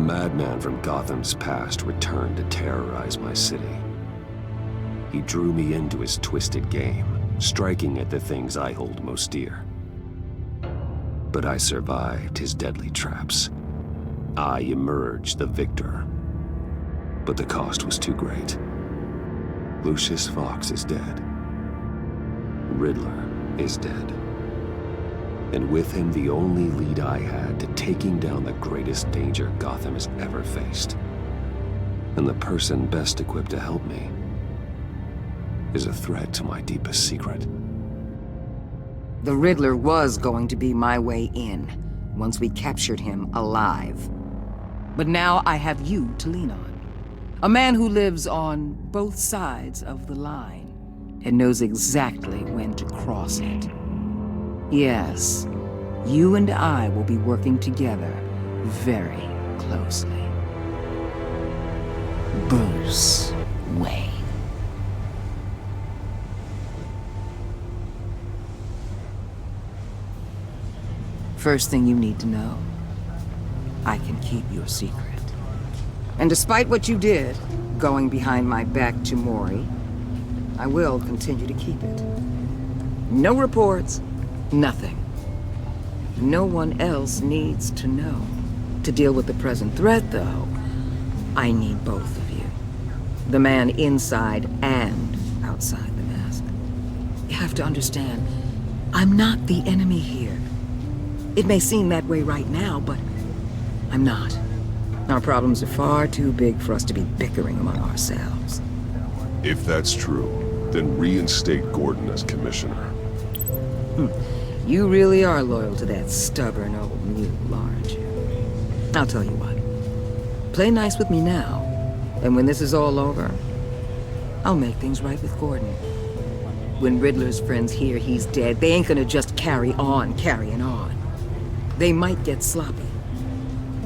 madman from Gotham's past returned to terrorize my city. He drew me into his twisted game, striking at the things I hold most dear. But I survived his deadly traps. I emerged the victor. But the cost was too great. Lucius Fox is dead. Riddler is dead. And with him the only lead I had to taking down the greatest danger Gotham has ever faced. And the person best equipped to help me is a threat to my deepest secret. The Riddler was going to be my way in, once we captured him alive. But now I have you to lean on. A man who lives on both sides of the line, and knows exactly when to cross it. Yes, you and I will be working together very closely. Bruce Wayne. First thing you need to know, I can keep your secret. And despite what you did, going behind my back to Mori, I will continue to keep it. No reports, nothing. No one else needs to know. To deal with the present threat, though, I need both of you. The man inside and outside the mask. You have to understand, I'm not the enemy here. It may seem that way right now, but I'm not. Our problems are far too big for us to be bickering among ourselves. If that's true, then reinstate Gordon as commissioner. You really are loyal to that stubborn old mule, aren't you? I'll tell you what. Play nice with me now, and when this is all over, I'll make things right with Gordon. When Riddler's friends hear he's dead, they ain't gonna just carry on carrying on. They might get sloppy.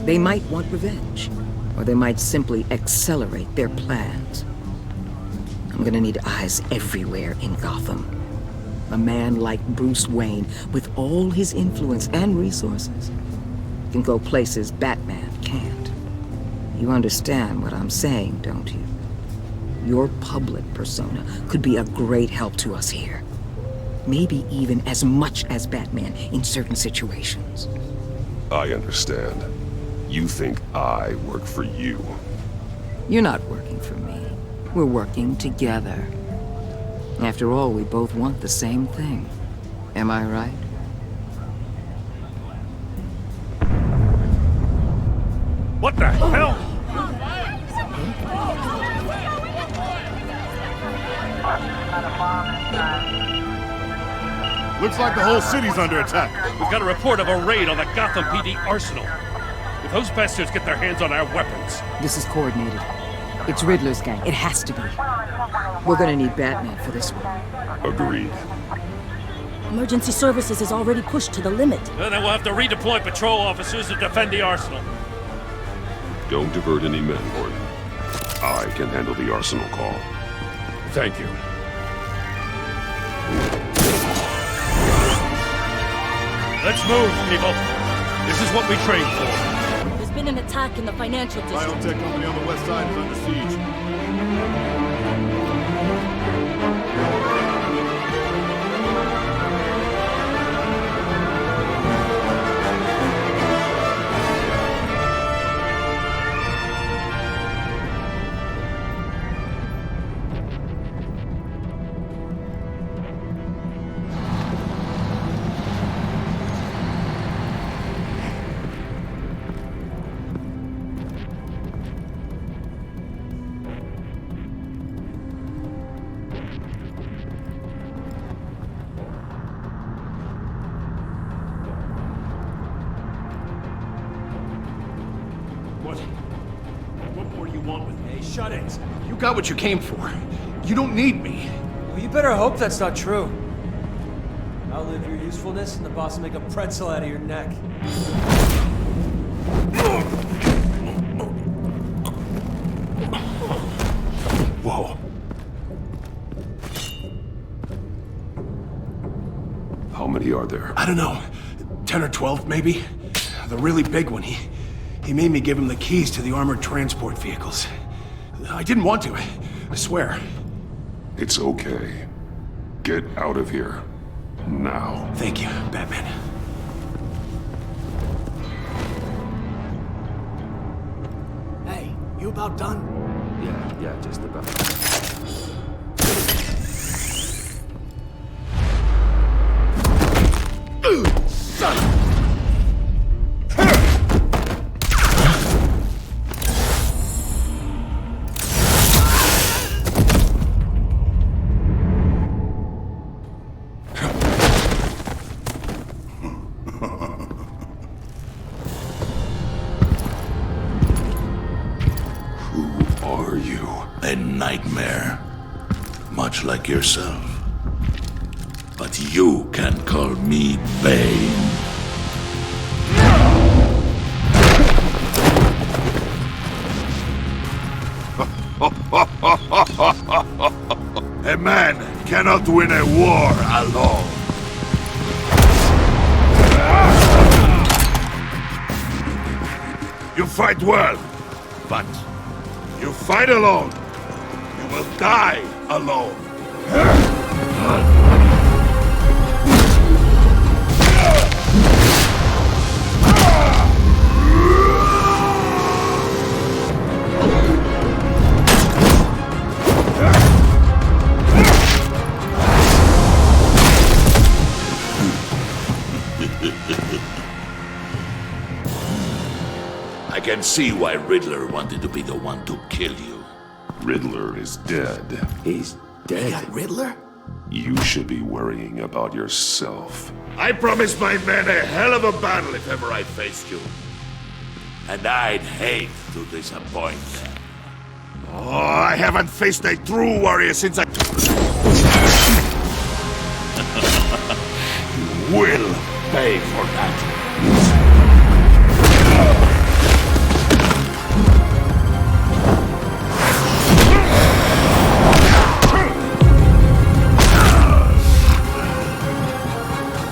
They might want revenge. Or they might simply accelerate their plans. I'm gonna need eyes everywhere in Gotham. A man like Bruce Wayne, with all his influence and resources, can go places Batman can't. You understand what I'm saying, don't you? Your public persona could be a great help to us here. Maybe even as much as Batman in certain situations. I understand. You think I work for you. You're not working for me. We're working together. After all, we both want the same thing. Am I right? What the hell? Looks like the whole city's under attack. We've got a report of a raid on the Gotham PD arsenal. If those bastards get their hands on our weapons... This is coordinated. It's Riddler's gang. It has to be. We're gonna need Batman for this one. Agreed. Emergency services is already pushed to the limit. Then we'll have to redeploy patrol officers to defend the arsenal. Don't divert any men, Gordon. I can handle the arsenal call. Thank you. Let's move, people. This is what we trained for. There's been an attack in the financial district. Biotech company on the west side is under siege. What more do you want with me? Hey, shut it. You got what you came for. You don't need me. Well, you better hope that's not true. Outlive your usefulness, and the boss will make a pretzel out of your neck. Whoa. How many are there? I don't know. 10 or 12, maybe? The really big one, he He made me give him the keys to the armored transport vehicles. I didn't want to, I swear. It's okay. Get out of here. Now. Thank you, Batman. Hey, you about done? Yeah, just about. Son of... A nightmare, much like yourself. But you can call me Bane. A man cannot win a war alone. You fight well, but you fight alone. You will die alone. I can see why Riddler wanted to be the one to kill you. Riddler is dead. He's dead. You got Riddler? You should be worrying about yourself. I promised my men a hell of a battle if ever I faced you. And I'd hate to disappoint them. Oh, I haven't faced a true warrior since I... You will pay for that.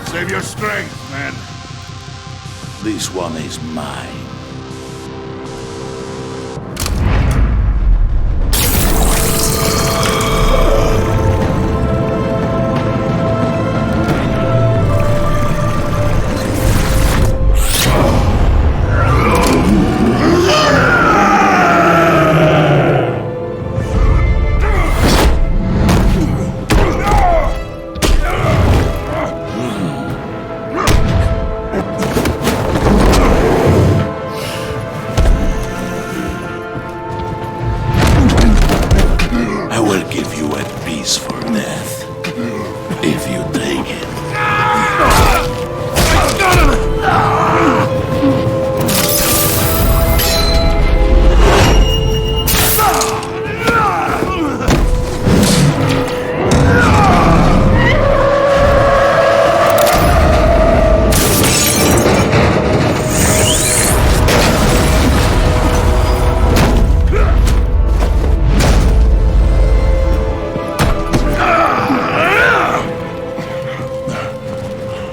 Save your strength, man. This one is mine.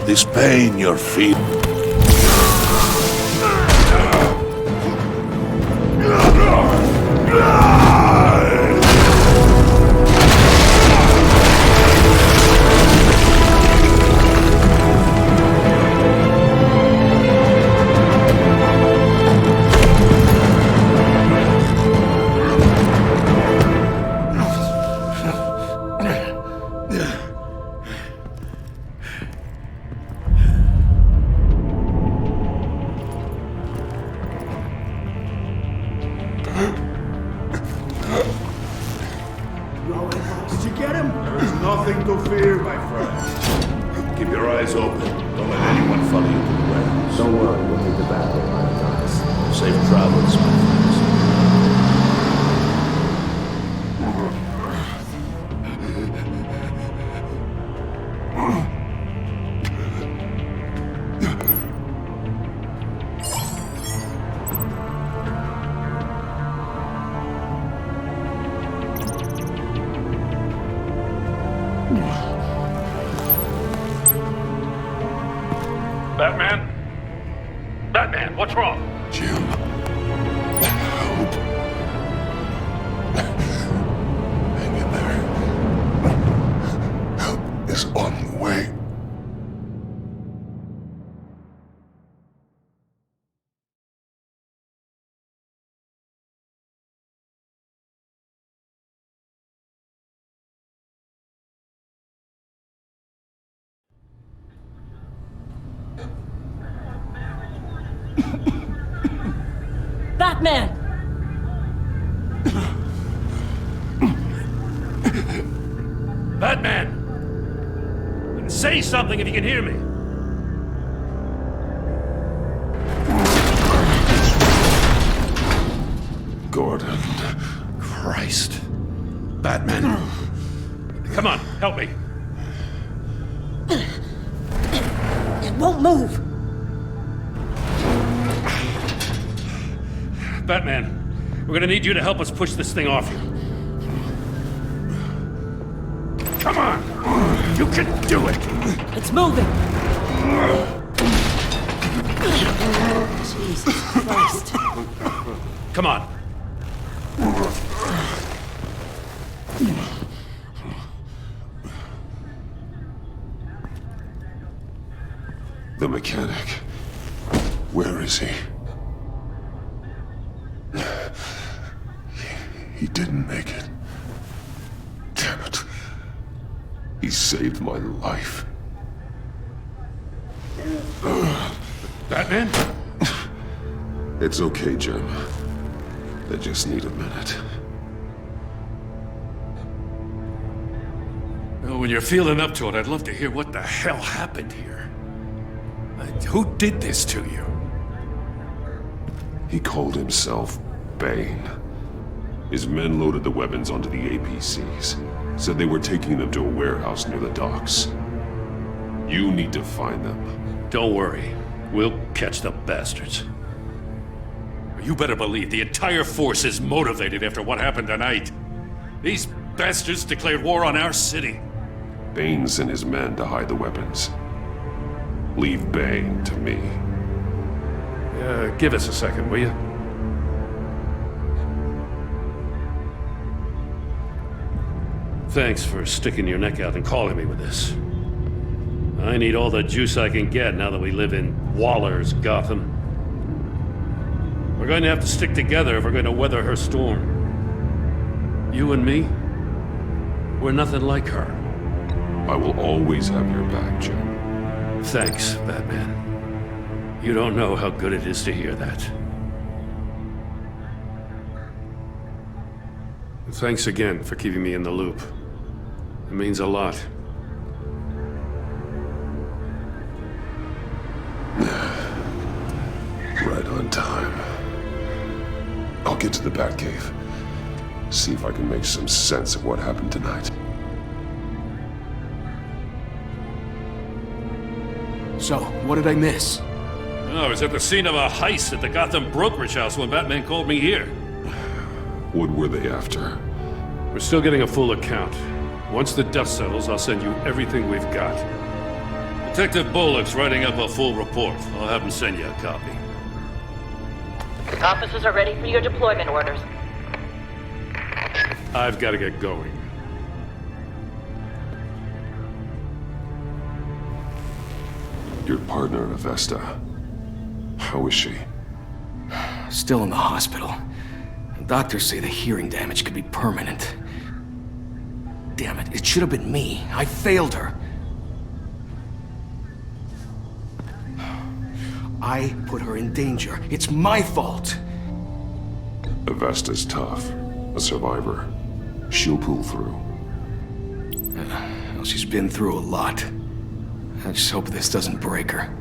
This pain you're feeling. Did you get him? There is nothing to fear, my friend. Keep your eyes open. Don't let anyone follow you to the warehouse. Don't worry, we'll meet the battle line guys. Safe travels, my friends. Batman? Batman, what's wrong? Jim. Batman! Batman! Say something if you can hear me! Gordon. Christ. Batman. Come on, help me. It won't move! Batman, we're gonna need you to help us push this thing off you. Come on! You can do it! It's moving! Jesus Christ. Come on. The mechanic. Where is he? He didn't make it. Damn it. He saved my life. Batman? It's okay, Jim. I just need a minute. Well, when you're feeling up to it, I'd love to hear what the hell happened here. Who did this to you? He called himself Bane. His men loaded the weapons onto the APCs. Said they were taking them to a warehouse near the docks. You need to find them. Don't worry. We'll catch the bastards. You better believe the entire force is motivated after what happened tonight. These bastards declared war on our city. Bane sent his men to hide the weapons. Leave Bane to me. Give us a second, will you? Thanks for sticking your neck out and calling me with this. I need all the juice I can get now that we live in Waller's Gotham. We're going to have to stick together if we're going to weather her storm. You and me, we're nothing like her. I will always have your back, Jim. Thanks, Batman. You don't know how good it is to hear that. Thanks again for keeping me in the loop. It means a lot. Right on time. I'll get to the Batcave. See if I can make some sense of what happened tonight. So, what did I miss? I was at the scene of a heist at the Gotham brokerage house when Batman called me here. What were they after? We're still getting a full account. Once the dust settles, I'll send you everything we've got. Detective Bullock's writing up a full report. I'll have him send you a copy. Officers are ready for your deployment orders. I've got to get going. Your partner, Avesta. How is she? Still in the hospital. Doctors say the hearing damage could be permanent. Damn it, it should have been me. I failed her. I put her in danger. It's my fault. Avesta's tough. A survivor. She'll pull through. Well, she's been through a lot. I just hope this doesn't break her.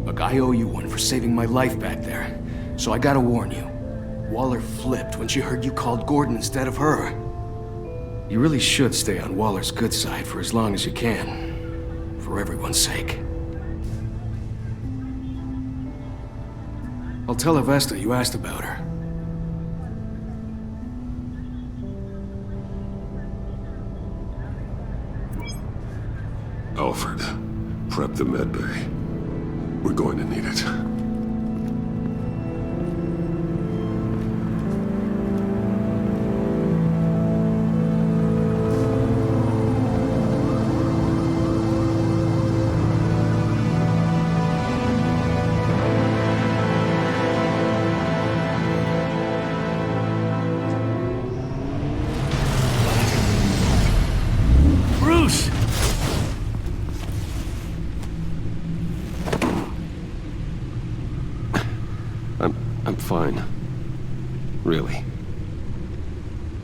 Look, I owe you one for saving my life back there. So I gotta warn you. Waller flipped when she heard you called Gordon instead of her. You really should stay on Waller's good side for as long as you can. For everyone's sake. I'll tell Avesta you asked about her. Alfred, prep the med bay. We're going to need it.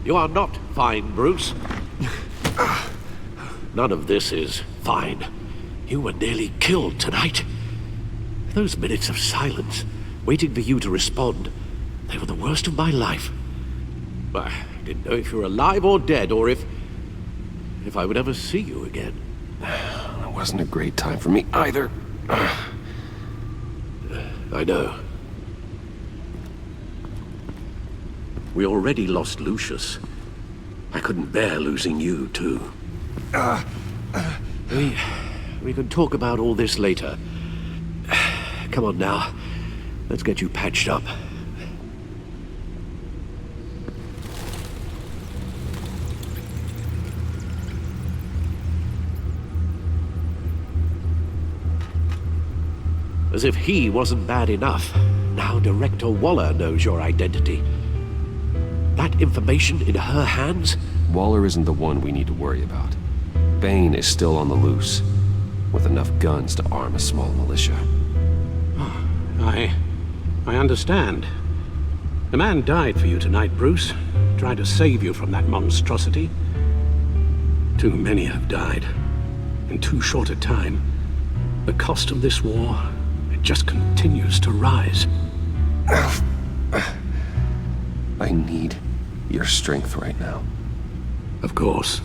You are not fine, Bruce. None of this is fine. You were nearly killed tonight. Those minutes of silence, waiting for you to respond, they were the worst of my life. I didn't know if you were alive or dead, or if I would ever see you again. It wasn't a great time for me either. I know. We already lost Lucius. I couldn't bear losing you, too. We can talk about all this later. Come on now. Let's get you patched up. As if he wasn't bad enough, now Director Waller knows your identity. That information in her hands? Waller isn't the one we need to worry about. Bane is still on the loose, with enough guns to arm a small militia. I understand. The man died for you tonight, Bruce. Tried to save you from that monstrosity. Too many have died. In too short a time. The cost of this war, it just continues to rise. I need your strength right now. Of course.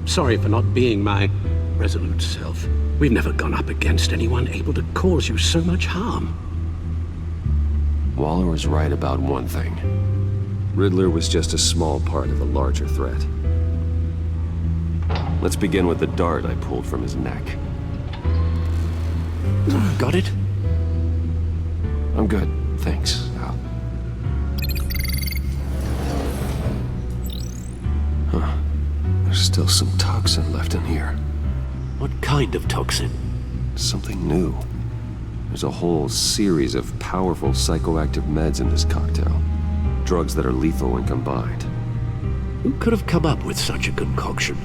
Sorry for not being my resolute self. We've never gone up against anyone able to cause you so much harm. Waller was right about one thing. Riddler was just a small part of a larger threat. Let's begin with the dart I pulled from his neck. Got it? I'm good, thanks, Al. Huh. There's still some toxin left in here. What kind of toxin? Something new. There's a whole series of powerful psychoactive meds in this cocktail. Drugs that are lethal when combined. Who could have come up with such a concoction?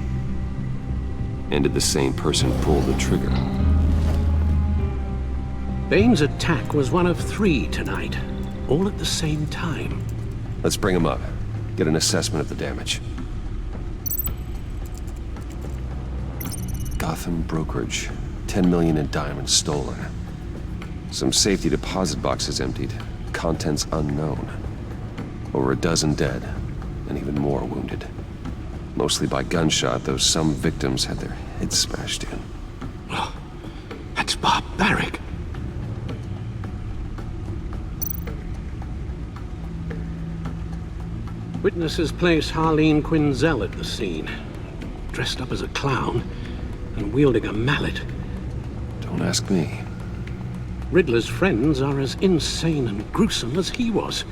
And did the same person pull the trigger? Bane's attack was one of 3 tonight, all at the same time. Let's bring him up. Get an assessment of the damage. Gotham brokerage. 10 million in diamonds stolen. Some safety deposit boxes emptied. Contents unknown. Over a dozen dead, and even more wounded. Mostly by gunshot, though some victims had their heads smashed in. Oh, that's barbaric. Witnesses place Harleen Quinzel at the scene, dressed up as a clown and wielding a mallet. Don't ask me. Riddler's friends are as insane and gruesome as he was.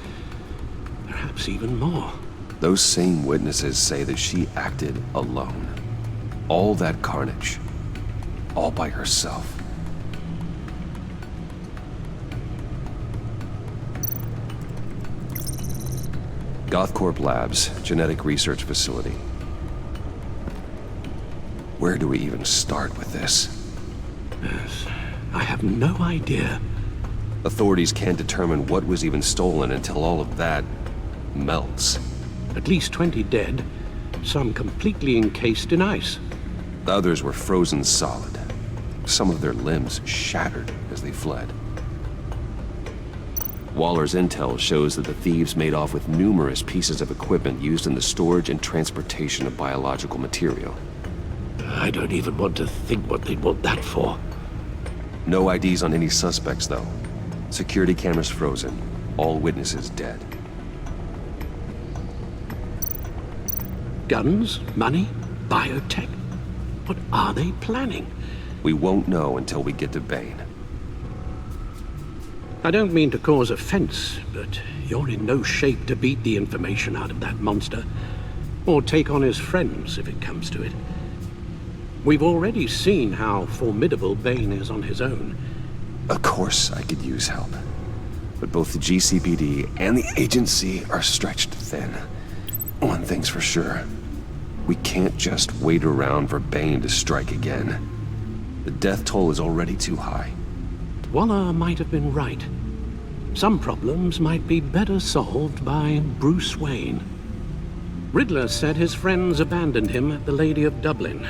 Perhaps even more. Those same witnesses say that she acted alone. All that carnage. All by herself. Gothcorp Labs, genetic research facility. Where do we even start with this? Yes, I have no idea. Authorities can't determine what was even stolen until all of that melts. At least 20 dead, some completely encased in ice. The others were frozen solid. Some of their limbs shattered as they fled. Waller's intel shows that the thieves made off with numerous pieces of equipment used in the storage and transportation of biological material. I don't even want to think what they'd want that for. No IDs on any suspects, though. Security cameras frozen. All witnesses dead. Guns, money, biotech. What are they planning? We won't know until we get to Bane. I don't mean to cause offense, but you're in no shape to beat the information out of that monster, or take on his friends if it comes to it. We've already seen how formidable Bane is on his own. Of course I could use help. But both the GCPD and the agency are stretched thin. One thing's for sure. We can't just wait around for Bane to strike again. The death toll is already too high. Waller might have been right. Some problems might be better solved by Bruce Wayne. Riddler said his friends abandoned him at the Lady of Dublin.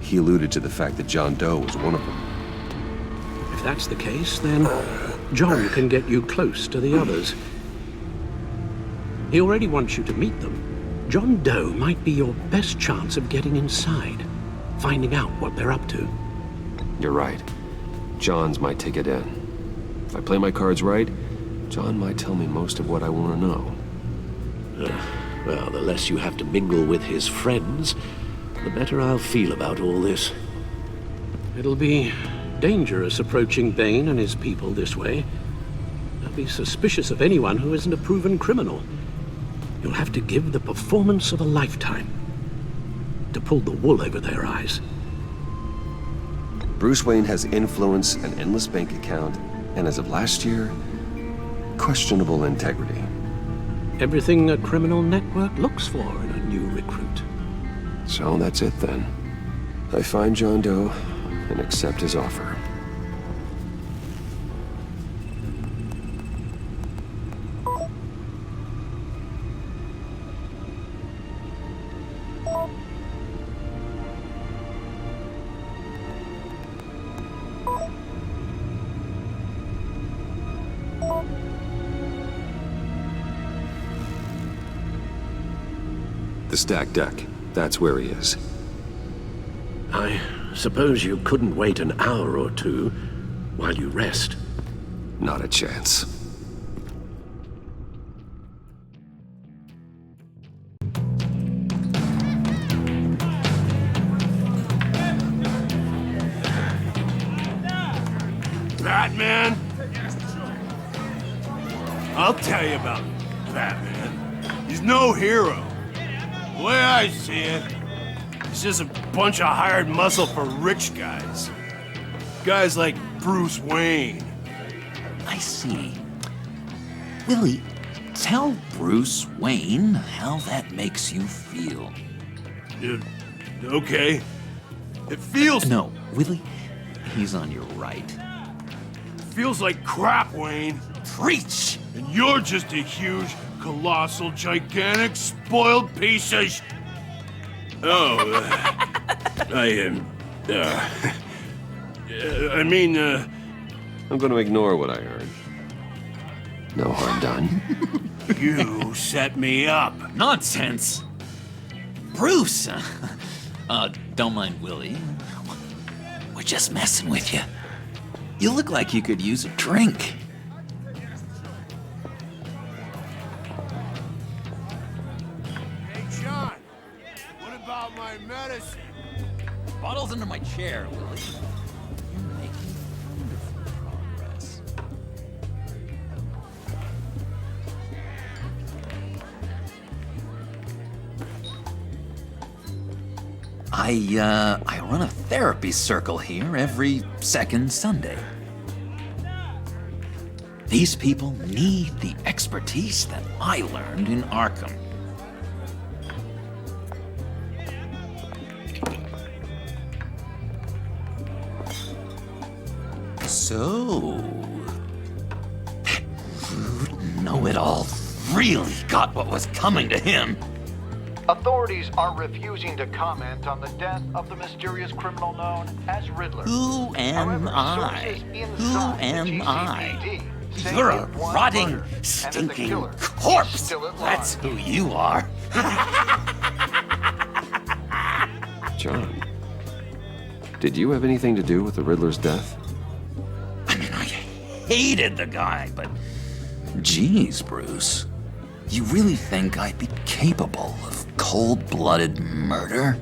He alluded to the fact that John Doe was one of them. If that's the case, then John can get you close to the others. He already wants you to meet them. John Doe might be your best chance of getting inside, finding out what they're up to. You're right. John's my ticket in. If I play my cards right, John might tell me most of what I want to know. Well, the less you have to mingle with his friends, the better I'll feel about all this. It'll be dangerous approaching Bane and his people this way. They'll be suspicious of anyone who isn't a proven criminal. You'll have to give the performance of a lifetime to pull the wool over their eyes. Bruce Wayne has influence, an endless bank account, and as of last year, questionable integrity. Everything a criminal network looks for in a new recruit. So that's it then. I find John Doe and accept his offer. The stacked deck. That's where he is. I suppose you couldn't wait an hour or two while you rest. Not a chance. Batman? I'll tell you about Batman. He's no hero. The way I see it, he's just a bunch of hired muscle for rich guys. Guys like Bruce Wayne. I see. Willie, tell Bruce Wayne how that makes you feel. Okay. It feels... No, Willie, he's on your right. Feels like crap, Wayne. Preach! And you're just a huge, colossal, gigantic, spoiled piece of I'm gonna ignore what I heard. No harm done. You set me up. Nonsense! Bruce! Don't mind Willie. We're just messing with you. You look like you could use a drink. Hey, John. What about my medicine? Bottle's under my chair, Willie. You're making wonderful progress. I run a therapy circle here every second Sunday. These people need the expertise that I learned in Arkham. So, that rude know-it-all really got what was coming to him. Authorities are refusing to comment on the death of the mysterious criminal known as Riddler. Who am I? Who am I? You're a rotting, stinking corpse. That's who you are. John, did you have anything to do with the Riddler's death? I mean, I hated the guy, but geez, Bruce. You really think I'd be capable of cold-blooded murder?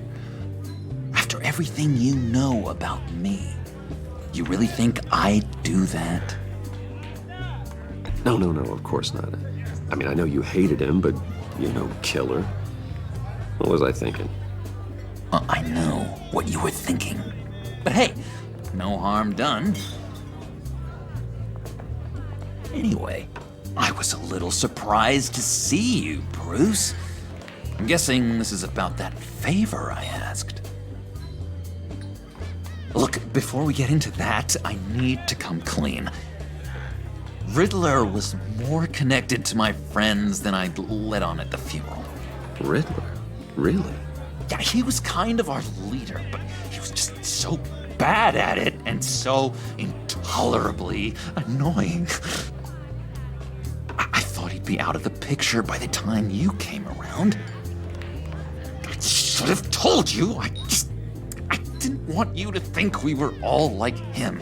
After everything you know about me, you really think I'd do that? No, of course not. I mean, I know you hated him, but you're no killer. What was I thinking? I know what you were thinking. But hey, no harm done. Anyway, I was a little surprised to see you, Bruce. I'm guessing this is about that favor I asked. Look, before we get into that, I need to come clean. Riddler was more connected to my friends than I'd let on at the funeral. Riddler? Really? Yeah, he was kind of our leader, but he was just so bad at it and so intolerably annoying. I thought he'd be out of the picture by the time you came around. I should have told you. I didn't want you to think we were all like him.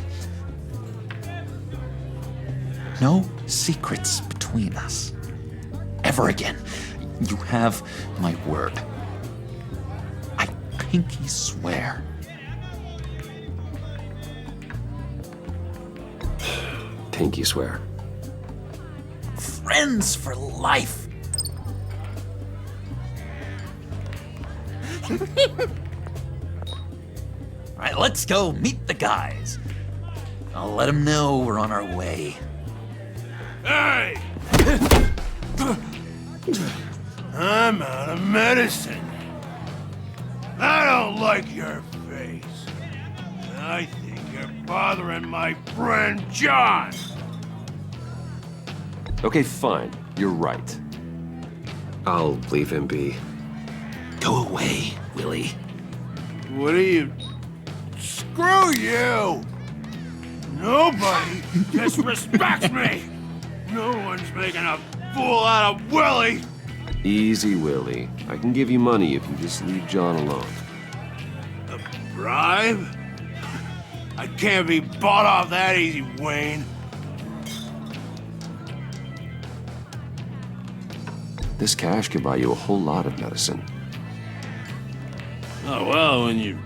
No secrets between us. Ever again. You have my word. I pinky swear. Pinky swear. Friends for life. All right, let's go meet the guys. I'll let them know we're on our way. Hey! I'm out of medicine. I don't like your face. I think you're bothering my friend John. Okay, fine. You're right. I'll leave him be. Go away, Willie. What are you... Screw you! Nobody disrespects me! No one's making a fool out of Willie! Easy, Willie. I can give you money if you just leave John alone. A bribe? I can't be bought off that easy, Wayne. This cash could buy you a whole lot of medicine. Oh, well, when you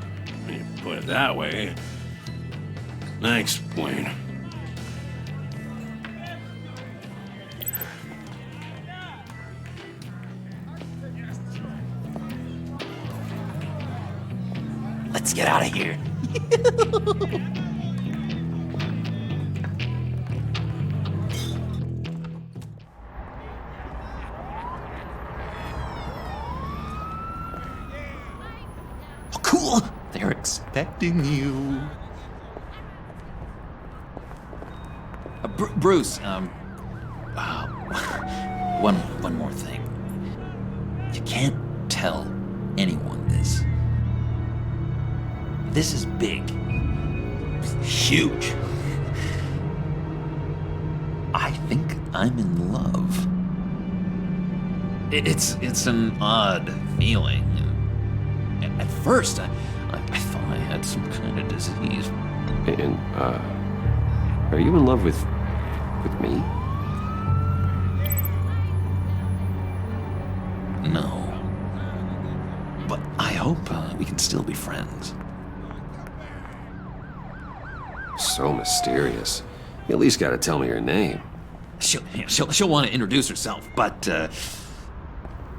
put it that way. Thanks, Wayne. Let's get out of here. Oh, cool. They're expecting you. Bruce, one more thing. You can't tell anyone this. This is big. Huge. I think I'm in love. It's an odd feeling. At first, I thought I had some kind of disease. And, are you in love with me? No. But I hope we can still be friends. So mysterious. You at least gotta tell me her name. She'll want to introduce herself, but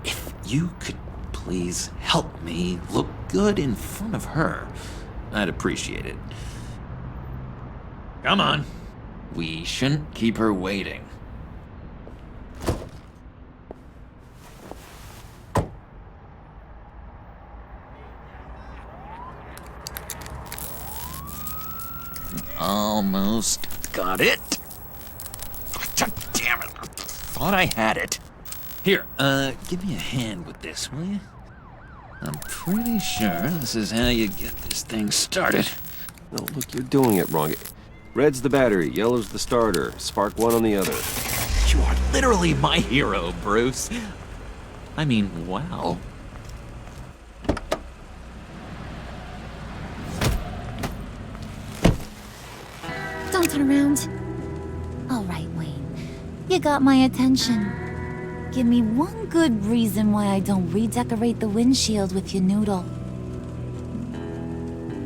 if you could please help me look good in front of her, I'd appreciate it. Come on. We shouldn't keep her waiting. Almost got it. Damn it. Thought I had it. Here, give me a hand with this, will you? I'm pretty sure this is how you get this thing started. No, look, you're doing it wrong. Red's the battery, yellow's the starter. Spark one on the other. You are literally my hero, Bruce. I mean, wow. Don't turn around. All right, Wayne. You got my attention. Give me one good reason why I don't redecorate the windshield with your noodle.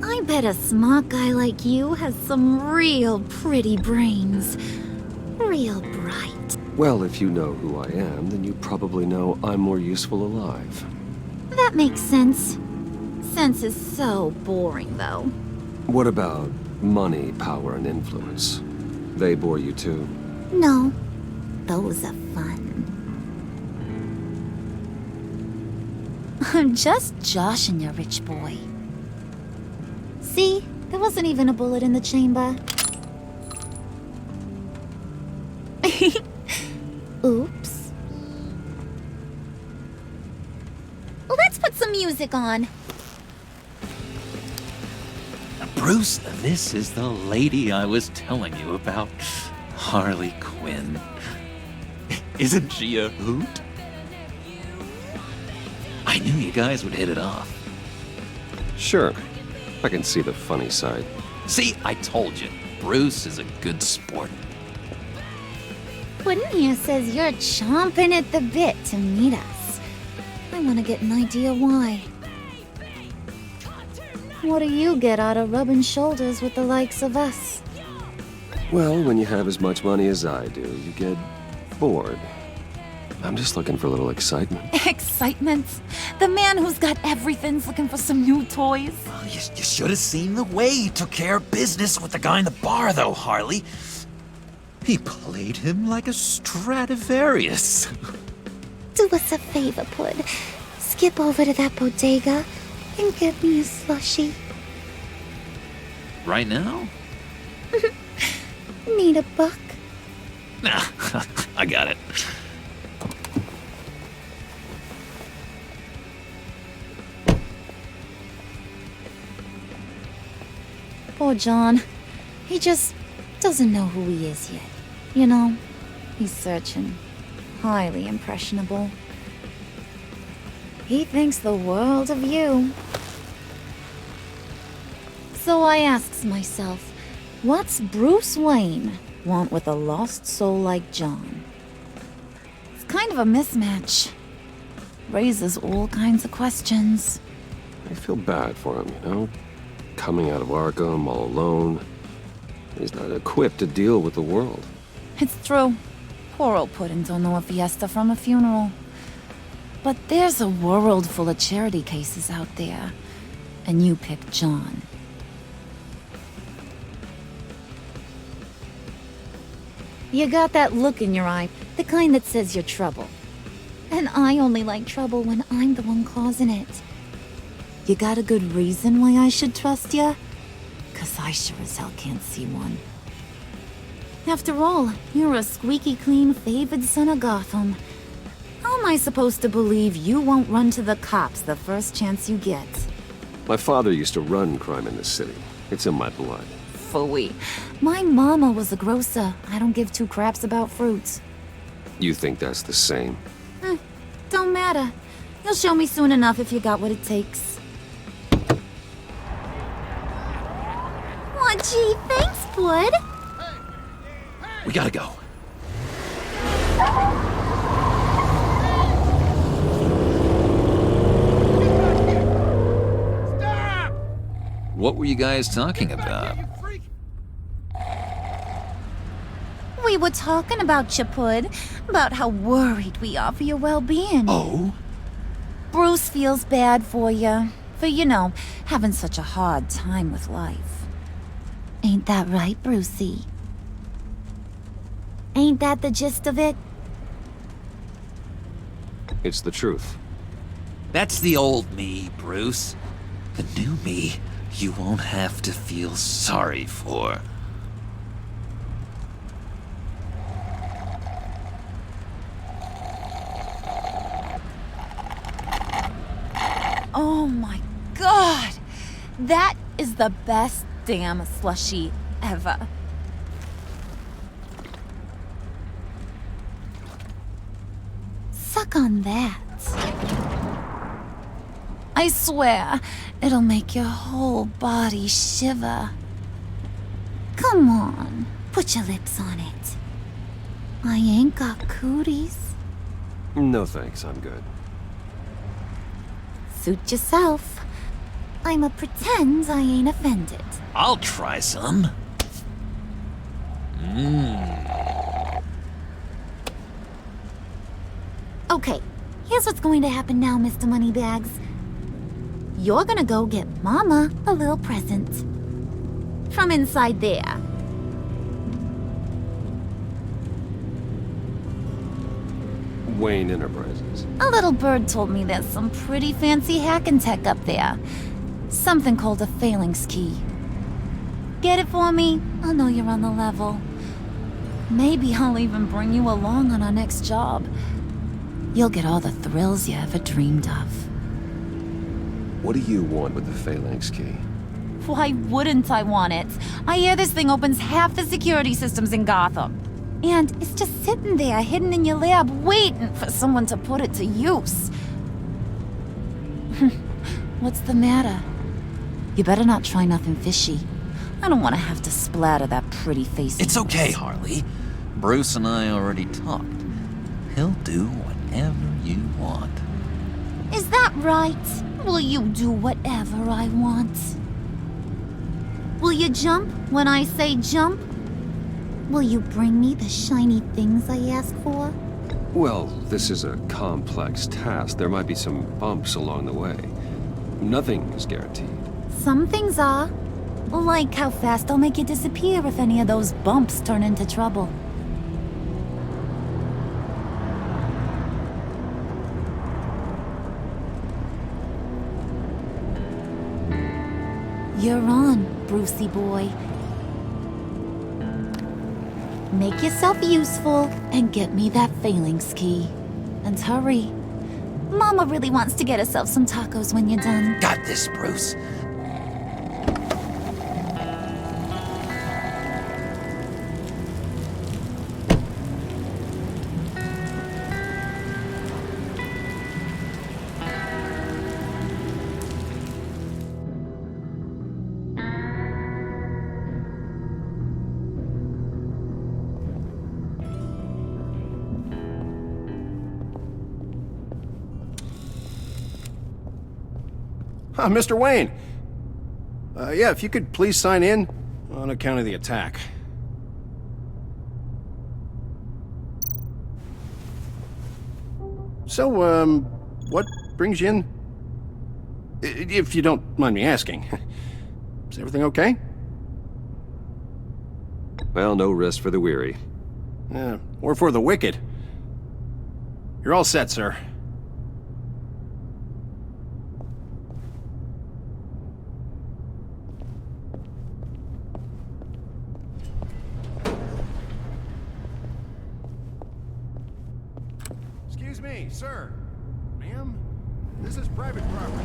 I bet a smart guy like you has some real pretty brains. Real bright. Well, if you know who I am, then you probably know I'm more useful alive. That makes sense. Sense is so boring, though. What about money, power, and influence? They bore you too? No. Those are fun. I'm just joshing you, rich boy. See? There wasn't even a bullet in the chamber. Oops. Let's put some music on. Bruce, this is the lady I was telling you about. Harley Quinn. Isn't she a hoot? I knew you guys would hit it off. Sure. I can see the funny side. See, I told you. Bruce is a good sport. Puddin' here says you're chomping at the bit to meet us. I want to get an idea why. What do you get out of rubbing shoulders with the likes of us? Well, when you have as much money as I do, you get bored. I'm just looking for a little excitement. Excitement? The man who's got everything's looking for some new toys. Well, you should have seen the way he took care of business with the guy in the bar, though, Harley. He played him like a Stradivarius. Do us a favor, Pud. Skip over to that bodega and get me a slushie. Right now? Need a buck? Nah, I got it. Poor John. He just doesn't know who he is yet. You know, he's searching. Highly impressionable. He thinks the world of you. So I asks myself, what's Bruce Wayne want with a lost soul like John? It's kind of a mismatch. Raises all kinds of questions. I feel bad for him, you know? Coming out of Arkham all alone. He's not equipped to deal with the world. It's true. Poor old Puddin' don't know a fiesta from a funeral. But there's a world full of charity cases out there. And you pick John. You got that look in your eye, the kind that says you're trouble. And I only like trouble when I'm the one causing it. You got a good reason why I should trust you? 'Cause I sure as hell can't see one. After all, you're a squeaky clean favored son of Gotham. How am I supposed to believe you won't run to the cops the first chance you get? My father used to run crime in this city. It's in my blood. Phooey. My mama was a grocer. I don't give two craps about fruits. You think that's the same? Don't matter. You'll show me soon enough if you got what it takes. Aw, gee, thanks, Bud. We gotta go. Stop! What were you guys talking about? We were talking about you, Pud. About how worried we are for your well-being. Oh? Bruce feels bad for you. For, you know, having such a hard time with life. Ain't that right, Brucey? Ain't that the gist of it? It's the truth. That's the old me, Bruce. The new me, you won't have to feel sorry for. Oh my god! That is the best damn slushie ever. Suck on that. I swear, it'll make your whole body shiver. Come on, put your lips on it. I ain't got cooties. No thanks, I'm good. Suit yourself. I'ma pretend I ain't offended. I'll try some. Okay, here's what's going to happen now, Mr. Moneybags. You're gonna go get Mama a little present. From inside there. Wayne Enterprises. A little bird told me there's some pretty fancy hacking tech up there. Something called a phalanx key. Get it for me? I'll know you're on the level. Maybe I'll even bring you along on our next job. You'll get all the thrills you ever dreamed of. What do you want with the Phalanx key? Why wouldn't I want it? I hear this thing opens half the security systems in Gotham. And it's just sitting there, hidden in your lab, waiting for someone to put it to use. What's the matter? You better not try nothing fishy. I don't want to have to splatter that pretty face. It's okay, Harley. Bruce and I already talked. He'll do whatever you want. Is that right? Will you do whatever I want? Will you jump when I say jump? Will you bring me the shiny things I ask for? Well, this is a complex task. There might be some bumps along the way. Nothing is guaranteed. Some things are. Like how fast I'll make you disappear if any of those bumps turn into trouble. You're on, Brucey boy. Make yourself useful and get me that Phalanx key. And hurry. Mama really wants to get herself some tacos when you're done. Got this, Bruce. Mr. Wayne. Yeah, if you could please sign in on account of the attack. So, what brings you in? If you don't mind me asking. Is everything okay? Well, no rest for the weary. Or for the wicked. You're all set, sir. Excuse me, sir. Ma'am, this is private property.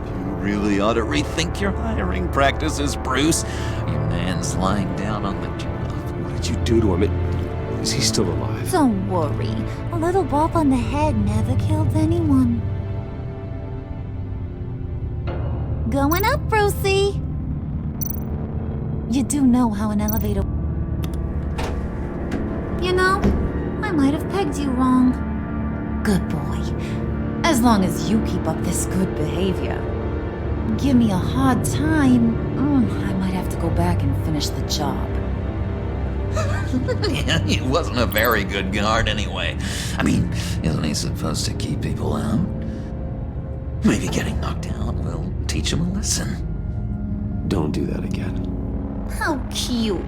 You really ought to rethink your hiring practices, Bruce. Your man's lying down on the job. What did you do to him? Is he still alive? Don't worry. A little bump on the head never killed anyone. Going up, Brucey. You do know how an elevator... You know, I might have pegged you wrong. Good boy. As long as you keep up this good behavior. Give me a hard time, I might have to go back and finish the job. Yeah, he wasn't a very good guard anyway. I mean, isn't he supposed to keep people out? Maybe getting knocked out will teach him a lesson. Don't do that again. How cute.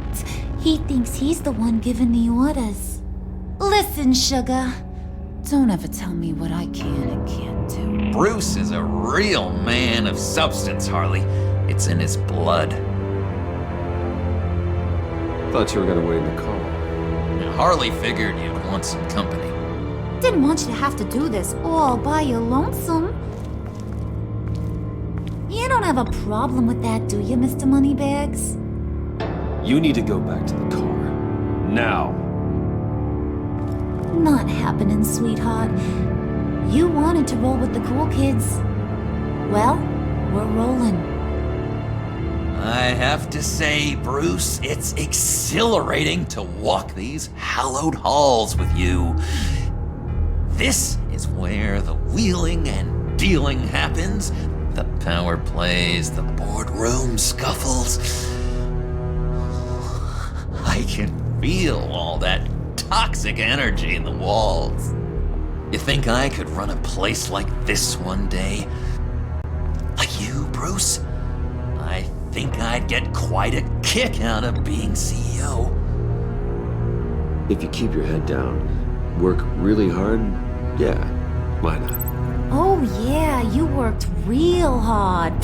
He thinks he's the one giving the orders. Listen, sugar. Don't ever tell me what I can and can't do. Bruce is a real man of substance, Harley. It's in his blood. Thought you were gonna wait in the car. And Harley figured you'd want some company. Didn't want you to have to do this all by your lonesome. You don't have a problem with that, do you, Mr. Moneybags? You need to go back to the car. Now. Not happening, sweetheart. You wanted to roll with the cool kids. Well, we're rolling. I have to say, Bruce, it's exhilarating to walk these hallowed halls with you. This is where the wheeling and dealing happens. The power plays, the boardroom scuffles. I can feel all that toxic energy in the walls. You think I could run a place like this one day? Like you, Bruce? I think I'd get quite a kick out of being CEO. If you keep your head down, work really hard, yeah, why not? Oh yeah, you worked real hard.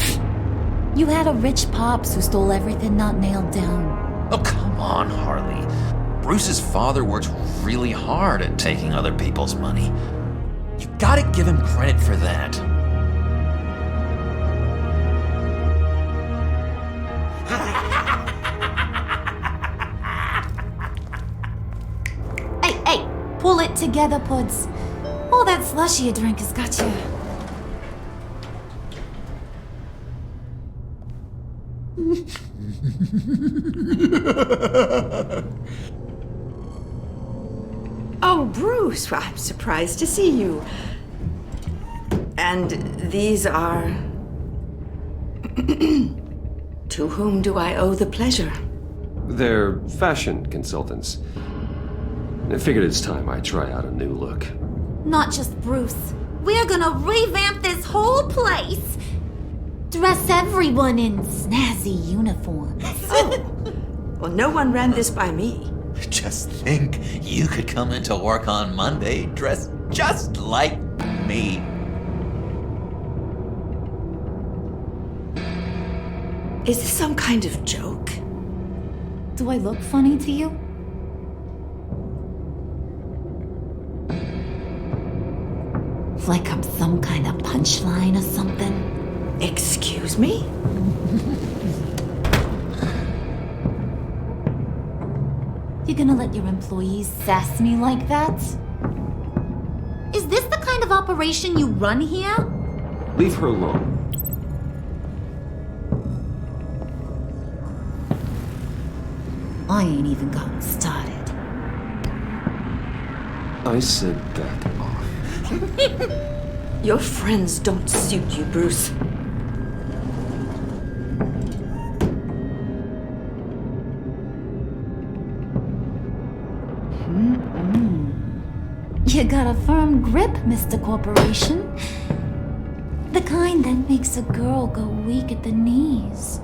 You had a rich pops who stole everything not nailed down. Oh, come on, Harley. Bruce's father works really hard at taking other people's money. You gotta give him credit for that. Hey, pull it together, Puds. All that slushy you drink has got you. Oh, Bruce, I'm surprised to see you. And these are... To whom do I owe the pleasure? They're fashion consultants. I figured it's time I try out a new look. Not just Bruce. We're gonna revamp this whole place. Dress everyone in snazzy uniforms. Oh, well, no one ran this by me. Just think, you could come into work on Monday dressed just like me. Is this some kind of joke? Do I look funny to you? Like I'm some kind of punchline or something? Excuse me? You gonna let your employees sass me like that? Is this the kind of operation you run here? Leave her alone. I ain't even gotten started. I said back off. Your friends don't suit you, Bruce. You got a firm grip, Mr. Corporation. The kind that makes a girl go weak at the knees.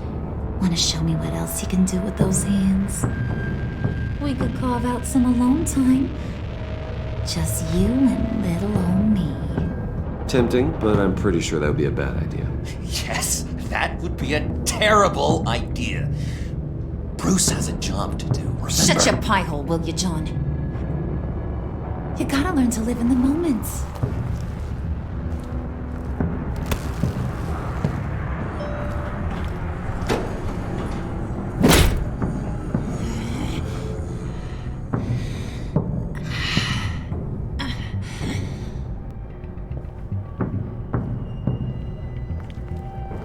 Wanna show me what else you can do with those hands? We could carve out some alone time. Just you and little old me. Tempting, but I'm pretty sure that would be a bad idea. Yes, that would be a terrible idea. Bruce has a job to do, remember? Shut your pie hole, will you, John? You gotta learn to live in the moment.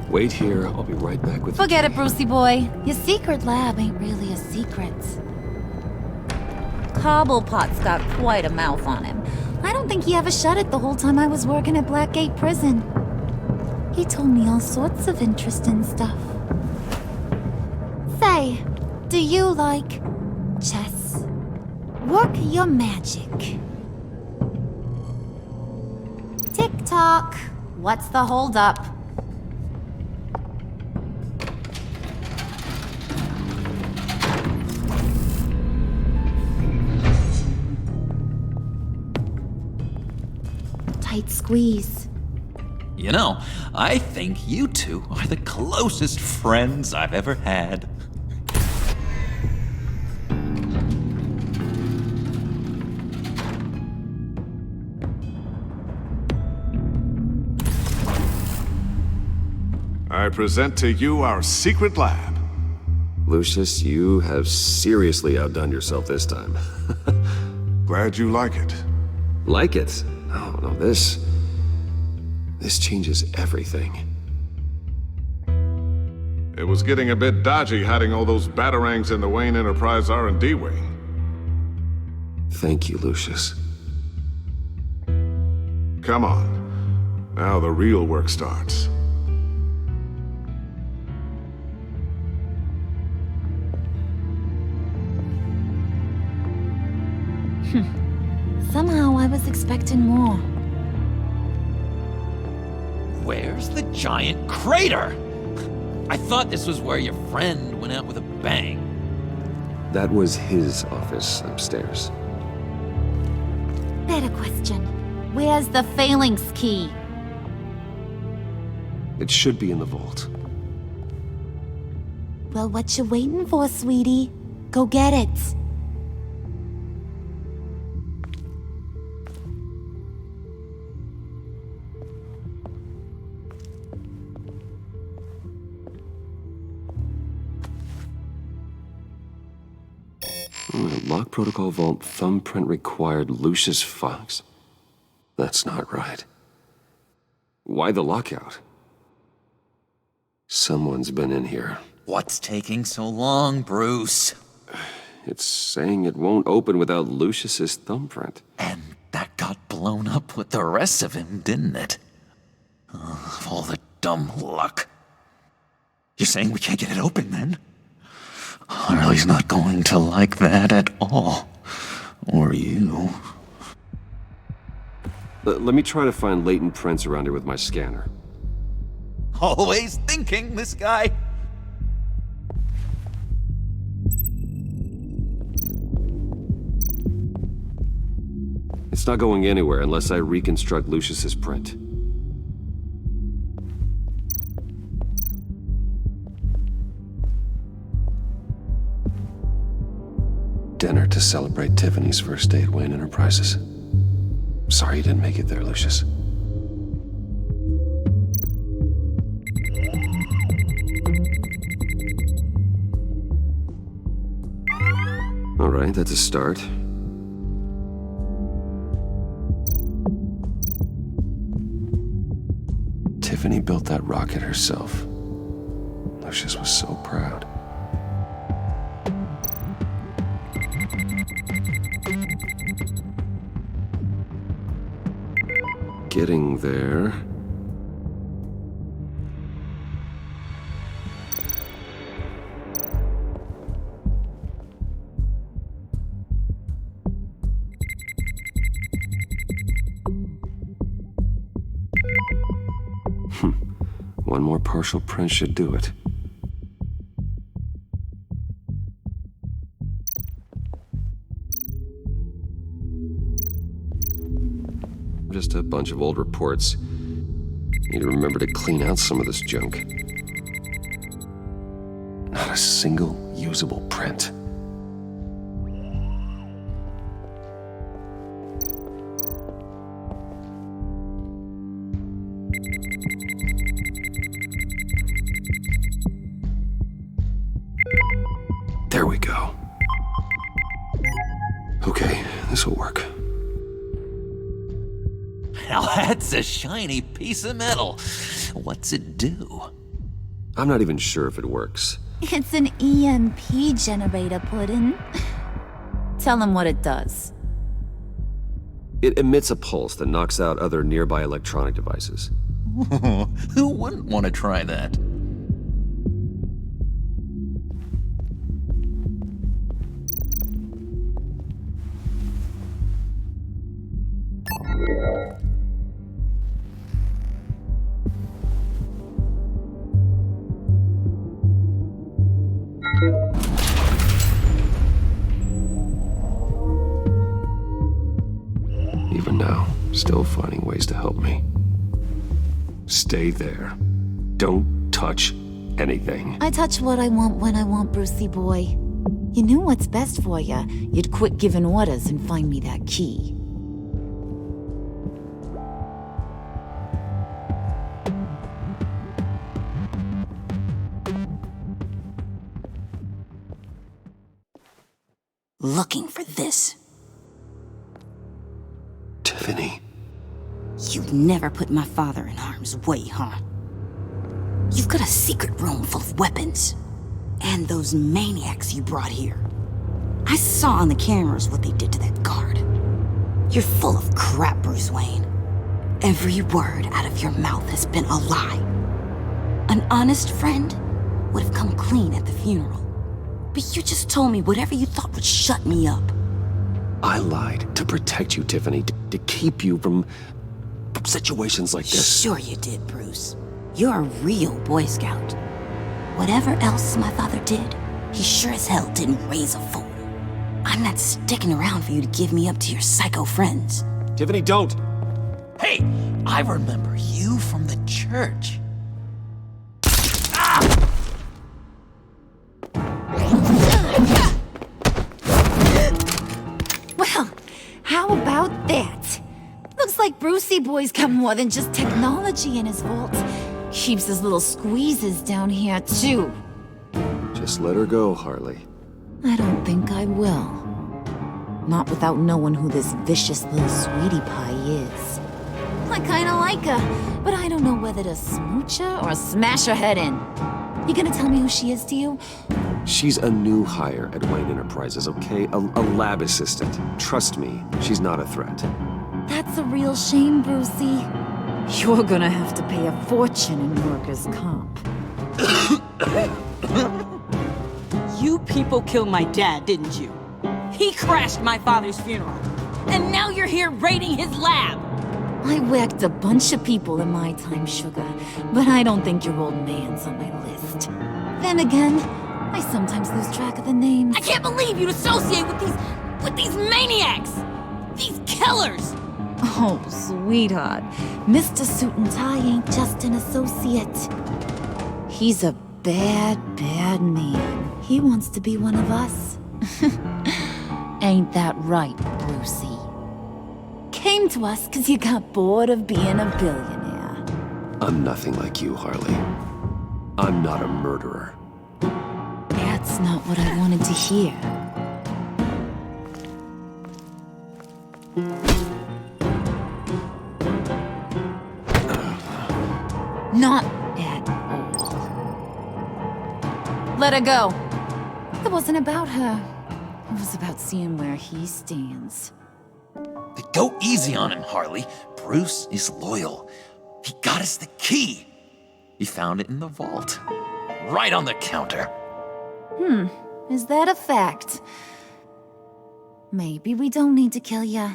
Wait here, I'll be right back with Forget it, Brucey boy. Your secret lab ain't really a secret. Cobblepot's got quite a mouth on him. I don't think he ever shut it the whole time I was working at Blackgate Prison. He told me all sorts of interesting stuff. Say, do you like chess? Work your magic. Tick-tock. What's the holdup? Tight squeeze. You know, I think you two are the closest friends I've ever had. I present to you our secret lab. Lucius, you have seriously outdone yourself this time. Glad you like it. Like it? Oh, no, this changes everything. It was getting a bit dodgy hiding all those batarangs in the Wayne Enterprise R&D wing. Thank you, Lucius. Come on. Now the real work starts. Somehow I was expecting more. Where's the giant crater? I thought this was where your friend went out with a bang. That was his office upstairs. Better question. Where's the phalanx key? It should be in the vault. Well, what you waiting for, sweetie? Go get it. Lock protocol vault thumbprint required Lucius Fox? That's not right. Why the lockout? Someone's been in here. What's taking so long, Bruce? It's saying it won't open without Lucius's thumbprint. And that got blown up with the rest of him, didn't it? All the dumb luck. You're saying we can't get it open, then? Harley's not going to like that at all. Or you. Let me try to find latent prints around here with my scanner. Always thinking, this guy. It's not going anywhere unless I reconstruct Lucius's print. Dinner to celebrate Tiffany's first date, Wayne Enterprises. Sorry you didn't make it there, Lucius. All right, that's a start. Tiffany built that rocket herself. Lucius was so proud. Getting there. One more partial print should do it. Just a bunch of old reports. Need to remember to clean out some of this junk. Not a single usable print. There we go. Okay, this will work. Now that's a shiny piece of metal. What's it do? I'm not even sure if it works. It's an EMP generator, Puddin'. Tell him what it does. It emits a pulse that knocks out other nearby electronic devices. Who wouldn't want to try that? Even now, still finding ways to help me. Stay there. Don't touch anything. I touch what I want when I want, Brucey boy. You knew what's best for you. You'd quit giving orders and find me that key. Looking for this. Tiffany. You've never put my father in harm's way, huh? You've got a secret room full of weapons. And those maniacs you brought here. I saw on the cameras what they did to that guard. You're full of crap, Bruce Wayne. Every word out of your mouth has been a lie. An honest friend would have come clean at the funeral. But you just told me whatever you thought would shut me up. I lied to protect you, Tiffany, to keep you from situations like this. Sure you did, Bruce. You're a real Boy Scout. Whatever else my father did, he sure as hell didn't raise a fool. I'm not sticking around for you to give me up to your psycho friends. Tiffany, don't! Hey, I remember you from the church. How about that? Looks like Brucey Boy's got more than just technology in his vault. Keeps his little squeezes down here, too. Just let her go, Harley. I don't think I will. Not without knowing who this vicious little sweetie pie is. I kinda like her, but I don't know whether to smooch her or smash her head in. You gonna tell me who she is to you? She's a new hire at Wayne Enterprises, okay? A lab assistant. Trust me, she's not a threat. That's a real shame, Brucey. You're gonna have to pay a fortune in workers' comp. You people killed my dad, didn't you? He crashed my father's funeral. And now you're here raiding his lab! I whacked a bunch of people in my time, Sugar, but I don't think your old man's on my list. Then again, I sometimes lose track of the names. I can't believe you'd associate with these maniacs! These killers! Oh, sweetheart. Mr. Suit and Tie ain't just an associate. He's a bad, bad man. He wants to be one of us. Ain't that right, Brucey? Came to us because you got bored of being a billionaire. I'm nothing like you, Harley. I'm not a murderer. That's not what I wanted to hear. Not at all. Let her go. It wasn't about her. It was about seeing where he stands. Go easy on him, Harley. Bruce is loyal. He got us the key. He found it in the vault. Right on the counter. Is that a fact? Maybe we don't need to kill ya.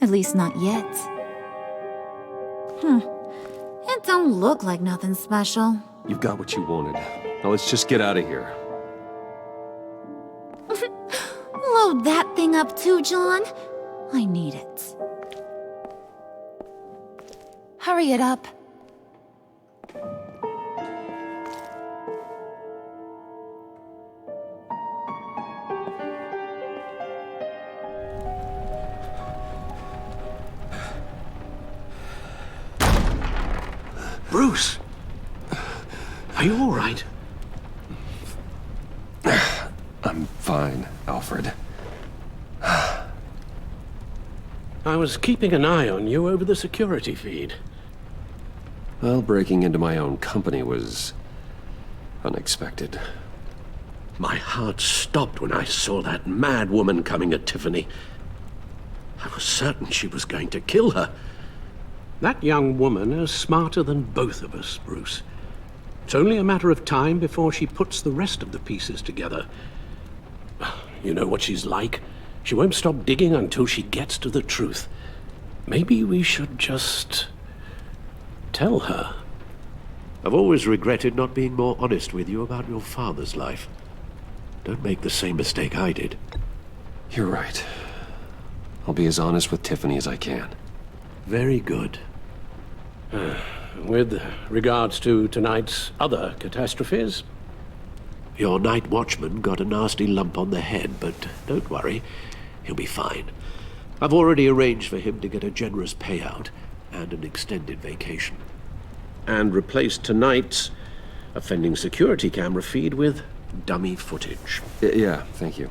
At least not yet. It don't look like nothing special. You've got what you wanted. Now let's just get out of here. Load that thing up too, John. I need it. Hurry it up. Bruce! Are you all right? I'm fine, Alfred. I was keeping an eye on you over the security feed. Well, breaking into my own company was unexpected. My heart stopped when I saw that mad woman coming at Tiffany. I was certain she was going to kill her. That young woman is smarter than both of us, Bruce. It's only a matter of time before she puts the rest of the pieces together. You know what she's like. She won't stop digging until she gets to the truth. Maybe we should just tell her. I've always regretted not being more honest with you about your father's life. Don't make the same mistake I did. You're right. I'll be as honest with Tiffany as I can. Very good. With regards to tonight's other catastrophes? Your night watchman got a nasty lump on the head, but don't worry. He'll be fine. I've already arranged for him to get a generous payout and an extended vacation. And replaced tonight's offending security camera feed with dummy footage. Yeah, thank you.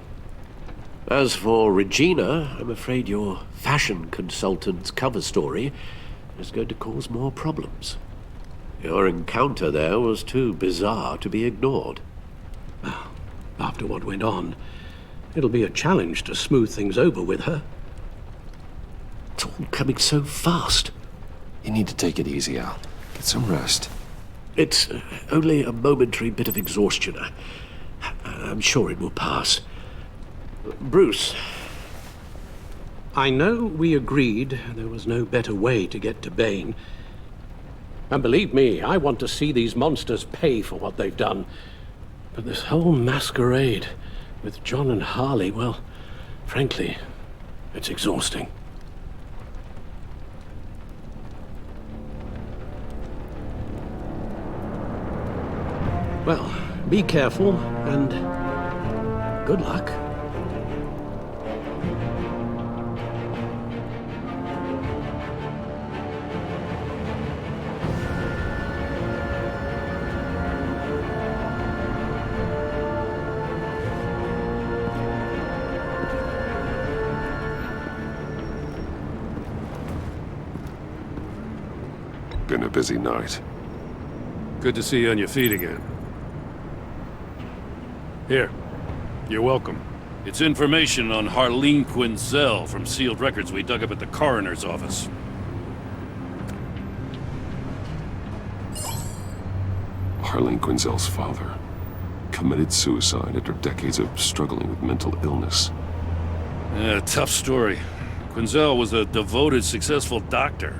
As for Regina, I'm afraid your fashion consultant's cover story is going to cause more problems. Your encounter there was too bizarre to be ignored. Well, after what went on, it'll be a challenge to smooth things over with her. It's all coming so fast. You need to take it easy, Al. Get some rest. It's only a momentary bit of exhaustion. I'm sure it will pass. Bruce. I know we agreed there was no better way to get to Bane. And believe me, I want to see these monsters pay for what they've done. But this whole masquerade with John and Harley, well, frankly, it's exhausting. Well, be careful and good luck. Been a busy night. Good to see you on your feet again. Here. You're welcome. It's information on Harleen Quinzel from sealed records we dug up at the coroner's office. Harleen Quinzel's father committed suicide after decades of struggling with mental illness. Yeah, tough story. Quinzel was a devoted, successful doctor.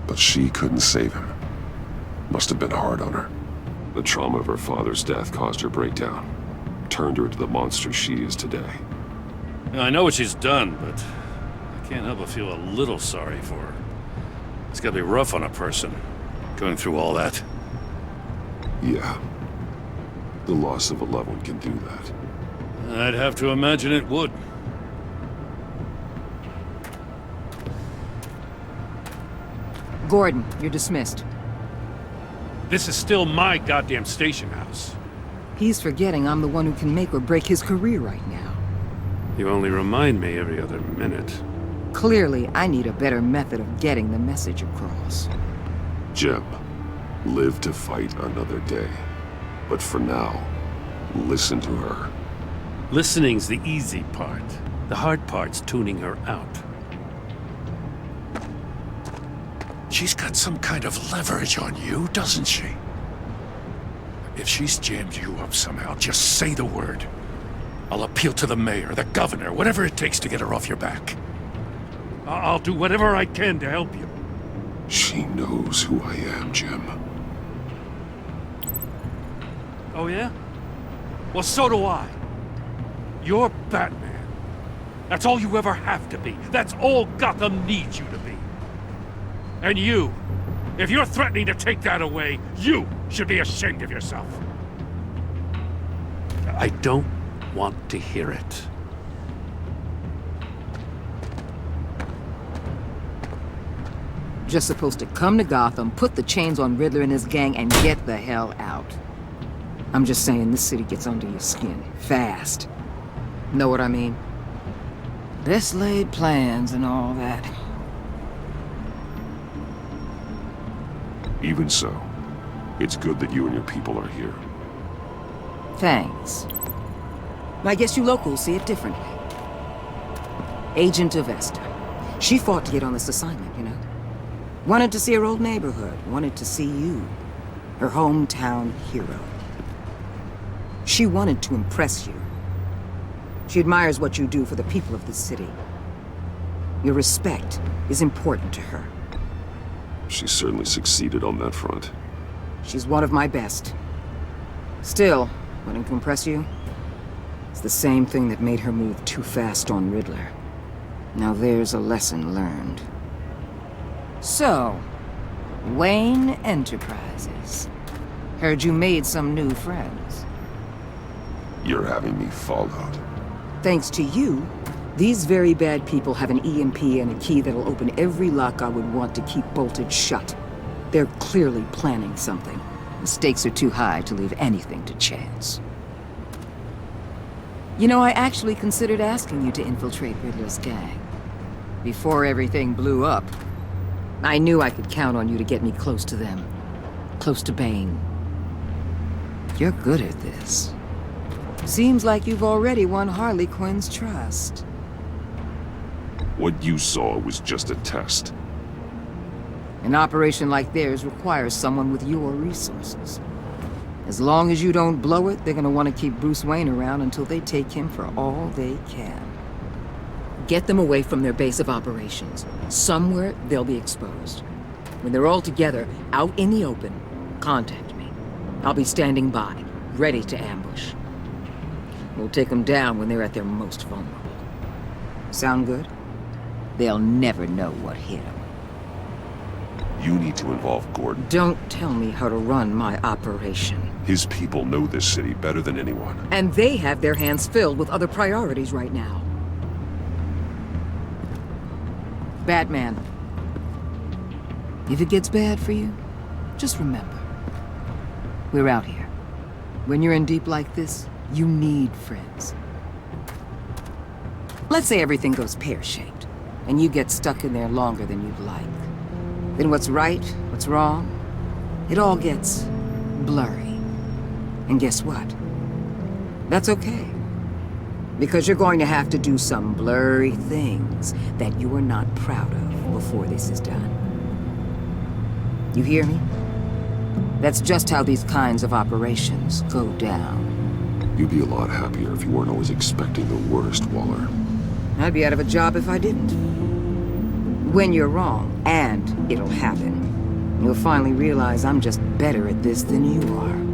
But she couldn't save him. Must have been hard on her. The trauma of her father's death caused her breakdown. Turned her into the monster she is today. Now, I know what she's done, but I can't help but feel a little sorry for her. It's gotta be rough on a person, going through all that. Yeah. The loss of a loved one can do that. I'd have to imagine it would. Gordon, you're dismissed. This is still my goddamn station house. He's forgetting I'm the one who can make or break his career right now. You only remind me every other minute. Clearly, I need a better method of getting the message across. Jim, live to fight another day. But for now, listen to her. Listening's the easy part. The hard part's tuning her out. She's got some kind of leverage on you, doesn't she? If she's jammed you up somehow, just say the word. I'll appeal to the mayor, the governor, whatever it takes to get her off your back. I'll do whatever I can to help you. She knows who I am, Jim. Oh yeah? Well, so do I. You're Batman. That's all you ever have to be. That's all Gotham needs you to be. And you, if you're threatening to take that away, you should be ashamed of yourself. I don't want to hear it. Just supposed to come to Gotham, put the chains on Riddler and his gang, and get the hell out. I'm just saying, this city gets under your skin. Fast. Know what I mean? Best laid plans and all that. Even so, it's good that you and your people are here. Thanks. I guess you locals see it differently. Agent Avesta. She fought to get on this assignment, you know? Wanted to see her old neighborhood. Wanted to see you. Her hometown hero. She wanted to impress you. She admires what you do for the people of this city. Your respect is important to her. She certainly succeeded on that front. She's one of my best. Still, wanting to impress you? It's the same thing that made her move too fast on Riddler. Now there's a lesson learned. So, Wayne Enterprises. Heard you made some new friends. You're having me followed. Thanks to you, these very bad people have an EMP and a key that'll open every lock I would want to keep bolted shut. They're clearly planning something. The stakes are too high to leave anything to chance. You know, I actually considered asking you to infiltrate Riddler's gang. Before everything blew up. I knew I could count on you to get me close to them. Close to Bane. You're good at this. Seems like you've already won Harley Quinn's trust. What you saw was just a test. An operation like theirs requires someone with your resources. As long as you don't blow it, they're gonna want to keep Bruce Wayne around until they take him for all they can. Get them away from their base of operations. Somewhere they'll be exposed. When they're all together, out in the open, contact me. I'll be standing by, ready to ambush. We'll take them down when they're at their most vulnerable. Sound good? They'll never know what hit them. You need to involve Gordon. Don't tell me how to run my operation. His people know this city better than anyone. And they have their hands filled with other priorities right now. Batman. If it gets bad for you, just remember. We're out here. When you're in deep like this, you need friends. Let's say everything goes pear-shaped, and you get stuck in there longer than you'd like. then what's right, what's wrong, it all gets blurry. And guess what? That's okay. Because you're going to have to do some blurry things that you are not proud of before this is done. You hear me? That's just how these kinds of operations go down. You'd be a lot happier if you weren't always expecting the worst, Waller. I'd be out of a job if I didn't. When you're wrong, and it'll happen, you'll finally realize I'm just better at this than you are.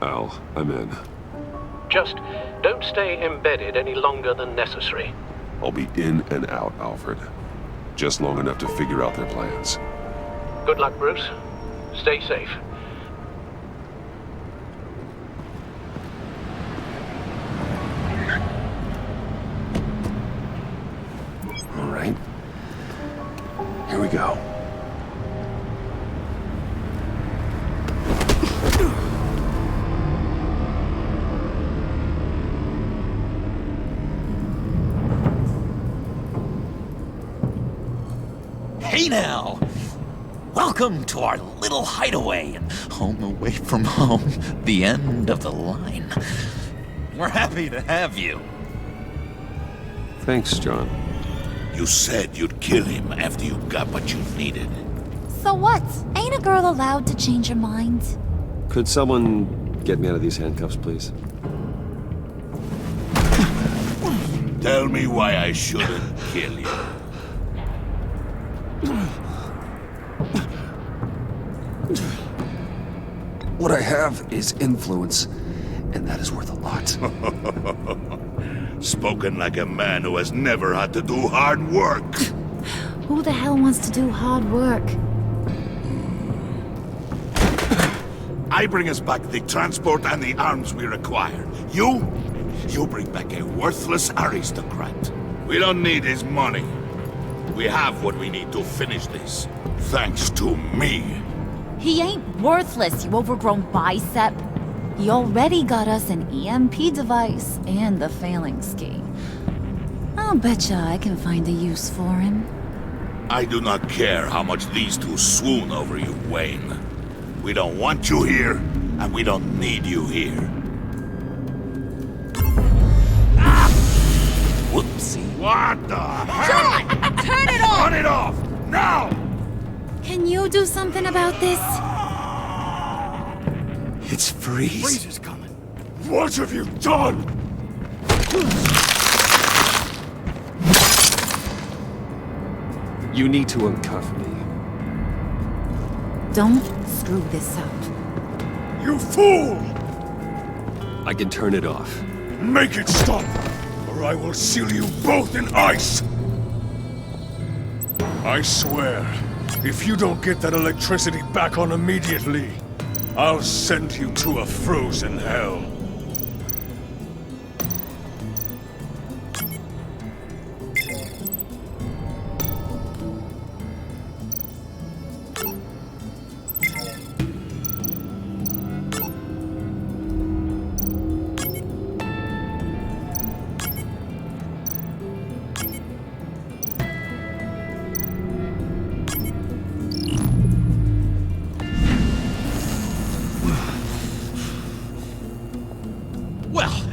Al, I'm in. Just don't stay embedded any longer than necessary. I'll be in and out, Alfred. Just long enough to figure out their plans. Good luck, Bruce. Stay safe. All right. Here we go. Hey now! Welcome to our little hideaway and home away from home, the end of the line. We're happy to have you. Thanks, John. You said you'd kill him after you got what you needed. So what? Ain't a girl allowed to change her mind? Could someone get me out of these handcuffs, please? Tell me why I shouldn't kill you. What I have is influence, and that is worth a lot. Spoken like a man who has never had to do hard work. Who the hell wants to do hard work? I bring us back the transport and the arms we require. You bring back a worthless aristocrat. We don't need his money. We have what we need to finish this. Thanks to me. He ain't worthless, you overgrown bicep. He already got us an EMP device and the failing ski. I'll betcha I can find a use for him. I do not care how much these two swoon over you, Wayne. We don't want you here, and we don't need you here. Ah! Whoopsie. What the hell? John! Turn it off! Turn it off! Now! Can you do something about this? It's Freeze. Freeze is coming. What have you done? You need to uncuff me. Don't screw this up. You fool! I can turn it off. Make it stop, or I will seal you both in ice! I swear, if you don't get that electricity back on immediately, I'll send you to a frozen hell.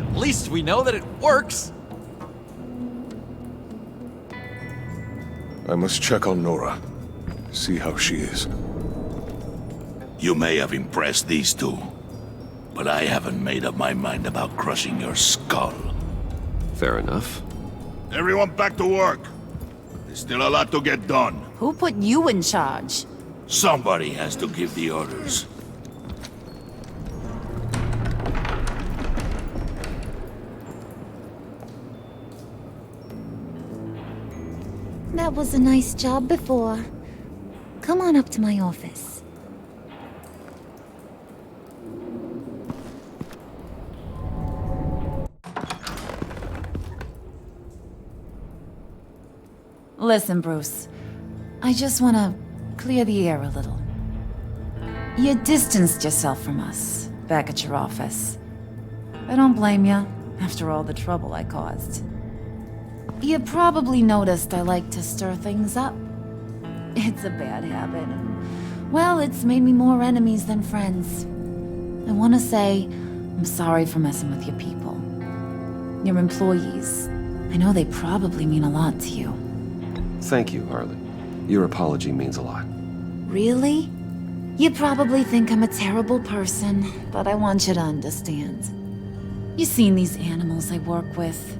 At least we know that it works. I must check on Nora. See how she is. You may have impressed these two, but I haven't made up my mind about crushing your skull. Fair enough. Everyone back to work. There's still a lot to get done. Who put you in charge? Somebody has to give the orders. That was a nice job before. Come on up to my office. Listen, Bruce. I just want to clear the air a little. You distanced yourself from us back at your office. I don't blame you, after all the trouble I caused. You probably noticed I like to stir things up. It's a bad habit, and, well, it's made me more enemies than friends. I want to say, I'm sorry for messing with your people. Your employees. I know they probably mean a lot to you. Thank you, Harley. Your apology means a lot. Really? You probably think I'm a terrible person, but I want you to understand. You've seen these animals I work with.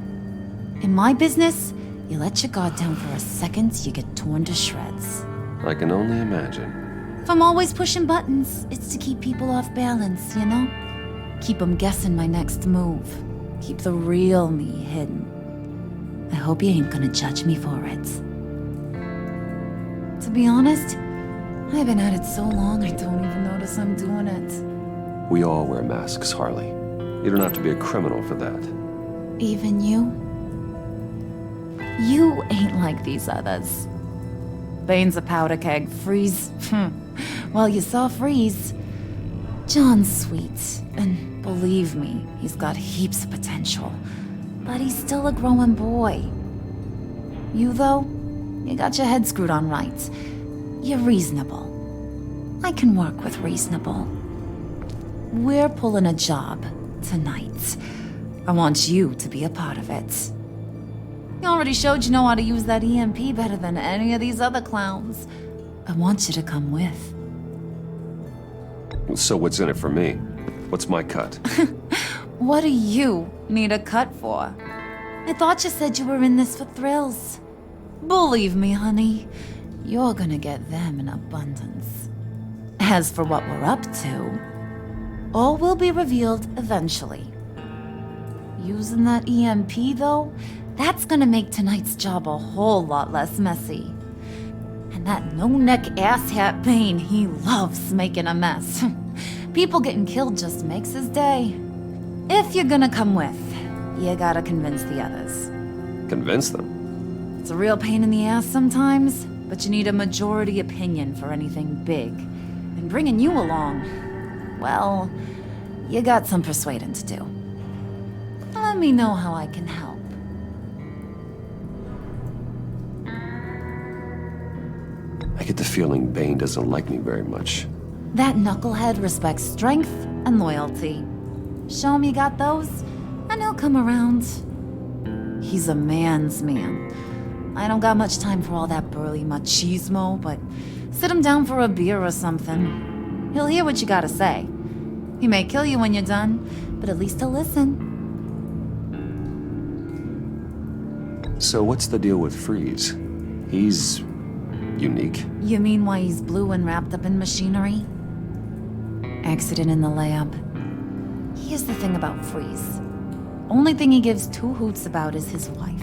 In my business, you let your guard down for a second, you get torn to shreds. I can only imagine. If I'm always pushing buttons, it's to keep people off balance, you know? Keep them guessing my next move. Keep the real me hidden. I hope you ain't gonna judge me for it. To be honest, I've been at it so long I don't even notice I'm doing it. We all wear masks, Harley. You don't have to be a criminal for that. Even you? You ain't like these others. Bane's a powder keg. Freeze. Well, you saw Freeze. John's sweet, and believe me, he's got heaps of potential. But he's still a growing boy. You, though, you got your head screwed on right. You're reasonable. I can work with reasonable. We're pulling a job tonight. I want you to be a part of it. You already showed you know how to use that EMP better than any of these other clowns. I want you to come with. So what's in it for me? What's my cut? What do you need a cut for? I thought you said you were in this for thrills. Believe me, honey, you're gonna get them in abundance. As for what we're up to, all will be revealed eventually. Using that EMP, though, that's gonna make tonight's job a whole lot less messy. And that no-neck asshat Bane, he loves making a mess. People getting killed just makes his day. If you're gonna come with, you gotta convince the others. Convince them? It's a real pain in the ass sometimes, but you need a majority opinion for anything big. And bringing you along, well, you got some persuading to do. Let me know how I can help. I get the feeling Bane doesn't like me very much. That knucklehead respects strength and loyalty. Show him you got those, and he'll come around. He's a man's man. I don't got much time for all that burly machismo, but sit him down for a beer or something. He'll hear what you gotta say. He may kill you when you're done, but at least he'll listen. So what's the deal with Freeze? He's unique. You mean why he's blue and wrapped up in machinery? Accident in the lab. Here's the thing about Freeze. Only thing he gives two hoots about is his wife.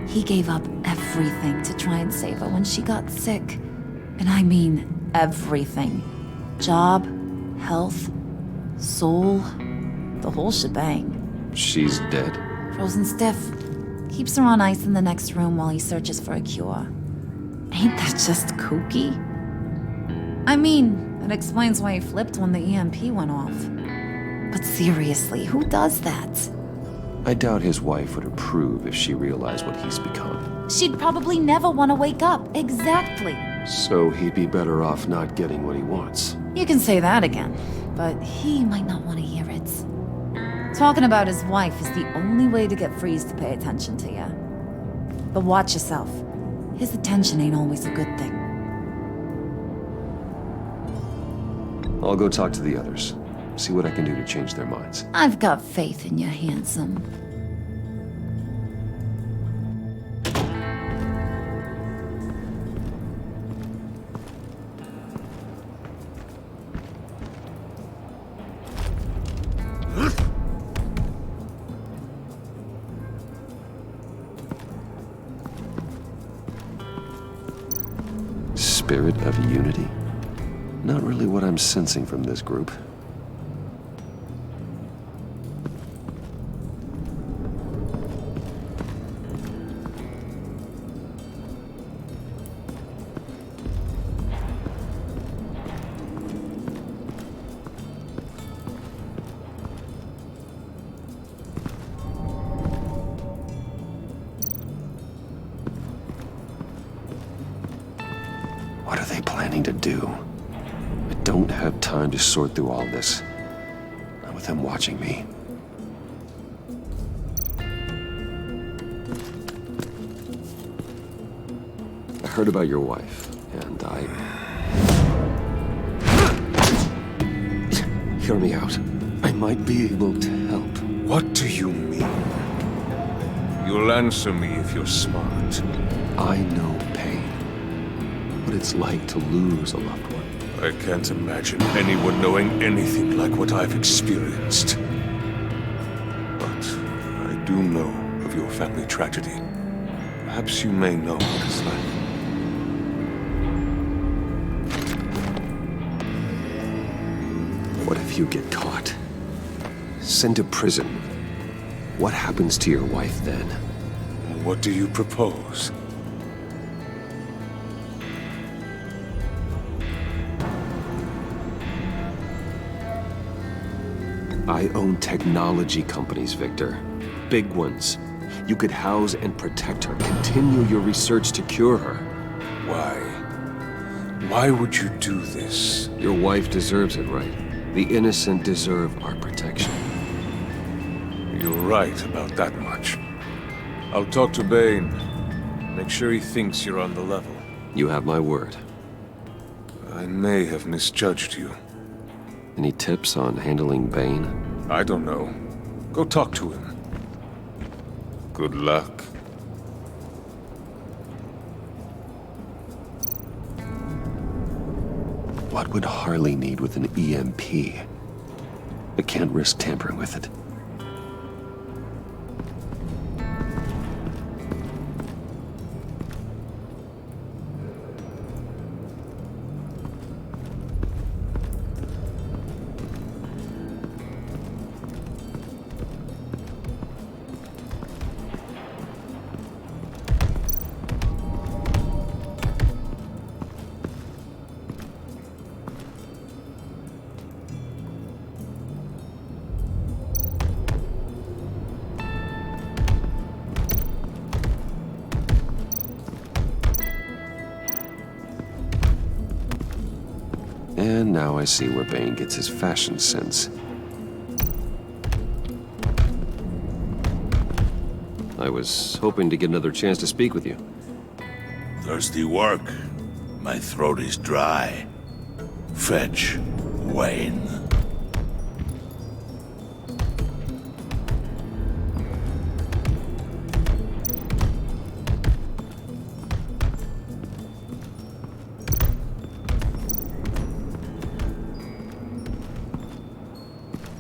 He gave up everything to try and save her when she got sick. And I mean everything. Job, health, soul, the whole shebang. She's dead? Frozen stiff. Keeps her on ice in the next room while he searches for a cure. Ain't that just kooky? I mean, it explains why he flipped when the EMP went off. But seriously, who does that? I doubt his wife would approve if she realized what he's become. She'd probably never want to wake up. Exactly. So he'd be better off not getting what he wants. You can say that again, but he might not want to hear it. Talking about his wife is the only way to get Freeze to pay attention to you. But watch yourself. His attention ain't always a good thing. I'll go talk to the others. See what I can do to change their minds. I've got faith in you, handsome. Spirit of unity? Not really what I'm sensing from this group. planning to do. I don't have time to sort through all this. Not with him watching me. I heard about your wife, and Hear me out. I might be able to help. What do you mean? You'll answer me if you're smart. I know pain. What it's like to lose a loved one. I can't imagine anyone knowing anything like what I've experienced. But I do know of your family tragedy. Perhaps you may know what it's like. What if you get caught? Sent to prison? What happens to your wife then? What do you propose? I own technology companies, Victor. Big ones. You could house and protect her, continue your research to cure her. Why? Why would you do this? Your wife deserves it, right? The innocent deserve our protection. You're right about that much. I'll talk to Bane. Make sure he thinks you're on the level. You have my word. I may have misjudged you. Any tips on handling Bane? I don't know. Go talk to him. Good luck. What would Harley need with an EMP? I can't risk tampering with it. And now I see where Bane gets his fashion sense. I was hoping to get another chance to speak with you. Thirsty work? My throat is dry. Fetch Wayne.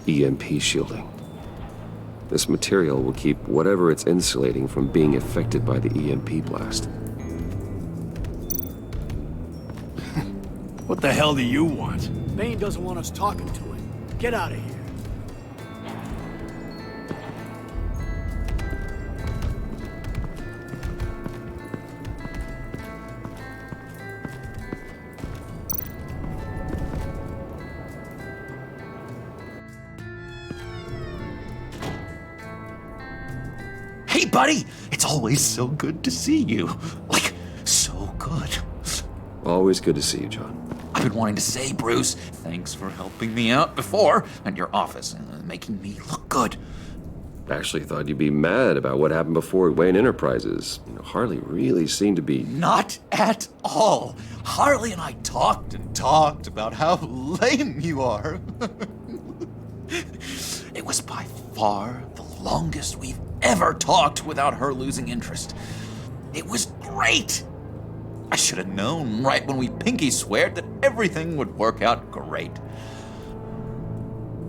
EMP shielding. This material will keep whatever it's insulating from being affected by the EMP blast. What the hell do you want? Bane doesn't want us talking to him. Get out of here. Hey, buddy! It's always so good to see you. Like, so good. Always good to see you, John. I've been wanting to say, Bruce, thanks for helping me out before at your office and making me look good. Actually thought you'd be mad about what happened before Wayne Enterprises. You know, Harley really seemed to be... Not at all. Harley and I talked and talked about how lame you are. It was by far the longest we've ever talked without her losing interest. It was great. I should have known right when we pinky sweared that everything would work out great.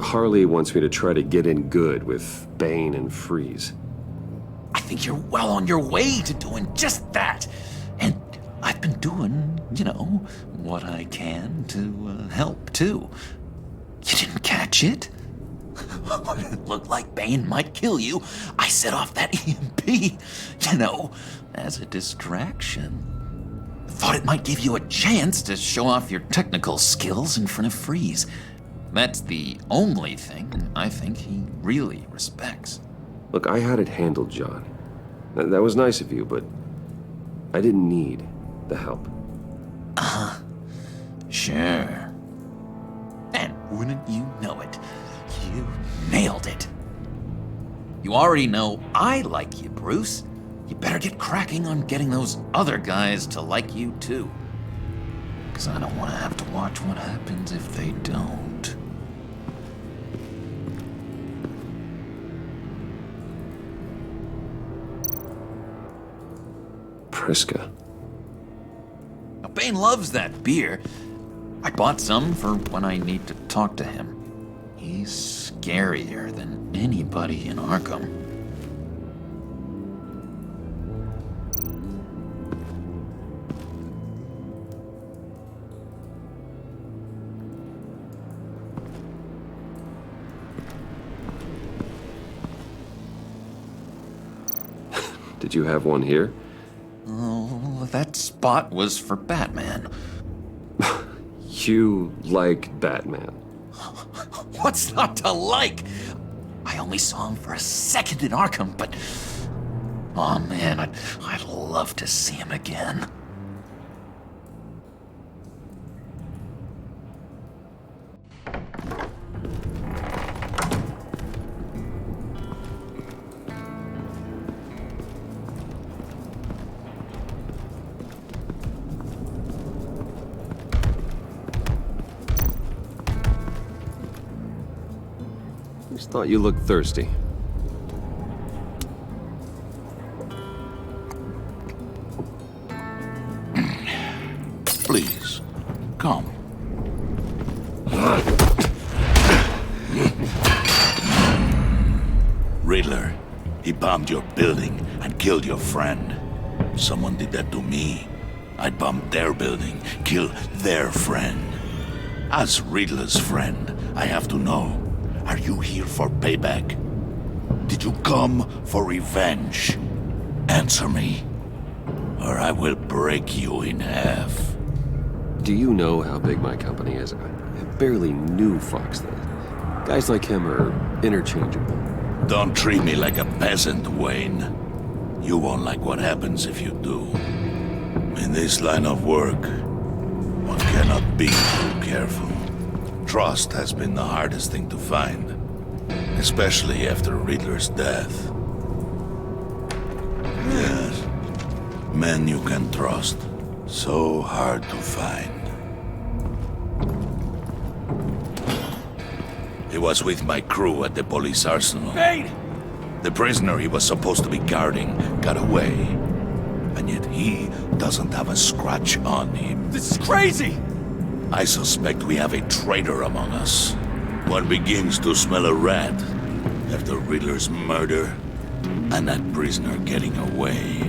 Harley wants me to try to get in good with Bane and Freeze. I think you're well on your way to doing just that. And I've been doing, you know, what I can to help, too. You didn't catch it? When it looked like Bane might kill you, I set off that EMP, you know, as a distraction. Thought it might give you a chance to show off your technical skills in front of Freeze. That's the only thing I think he really respects. Look, I had it handled, John. That was nice of you, but I didn't need the help. Sure. And wouldn't you know it, you nailed it. You already know I like you, Bruce. You better get cracking on getting those other guys to like you too. Because I don't want to have to watch what happens if they don't. Priska. Now, Bane loves that beer. I bought some for when I need to talk to him. He's scarier than anybody in Arkham. Did you have one here? Oh, that spot was for Batman. You like Batman? What's not to like? I only saw him for a second in Arkham, but... oh man, I'd love to see him again. Just thought you looked thirsty. Please, come. Riddler, he bombed your building and killed your friend. If someone did that to me, I'd bomb their building, kill their friend. As Riddler's friend, I have to know, are you here for payback? Did you come for revenge? Answer me, or I will break you in half. Do you know how big my company is? I barely knew Fox then. Guys like him are interchangeable. Don't treat me like a peasant, Wayne. You won't like what happens if you do. In this line of work, one cannot be too careful. Trust has been the hardest thing to find, especially after Riddler's death. Yes, men you can trust, so hard to find. He was with my crew at the police arsenal. Bane! The prisoner he was supposed to be guarding got away, and yet he doesn't have a scratch on him. This is crazy! I suspect we have a traitor among us. One begins to smell a rat after Riddler's murder and that prisoner getting away.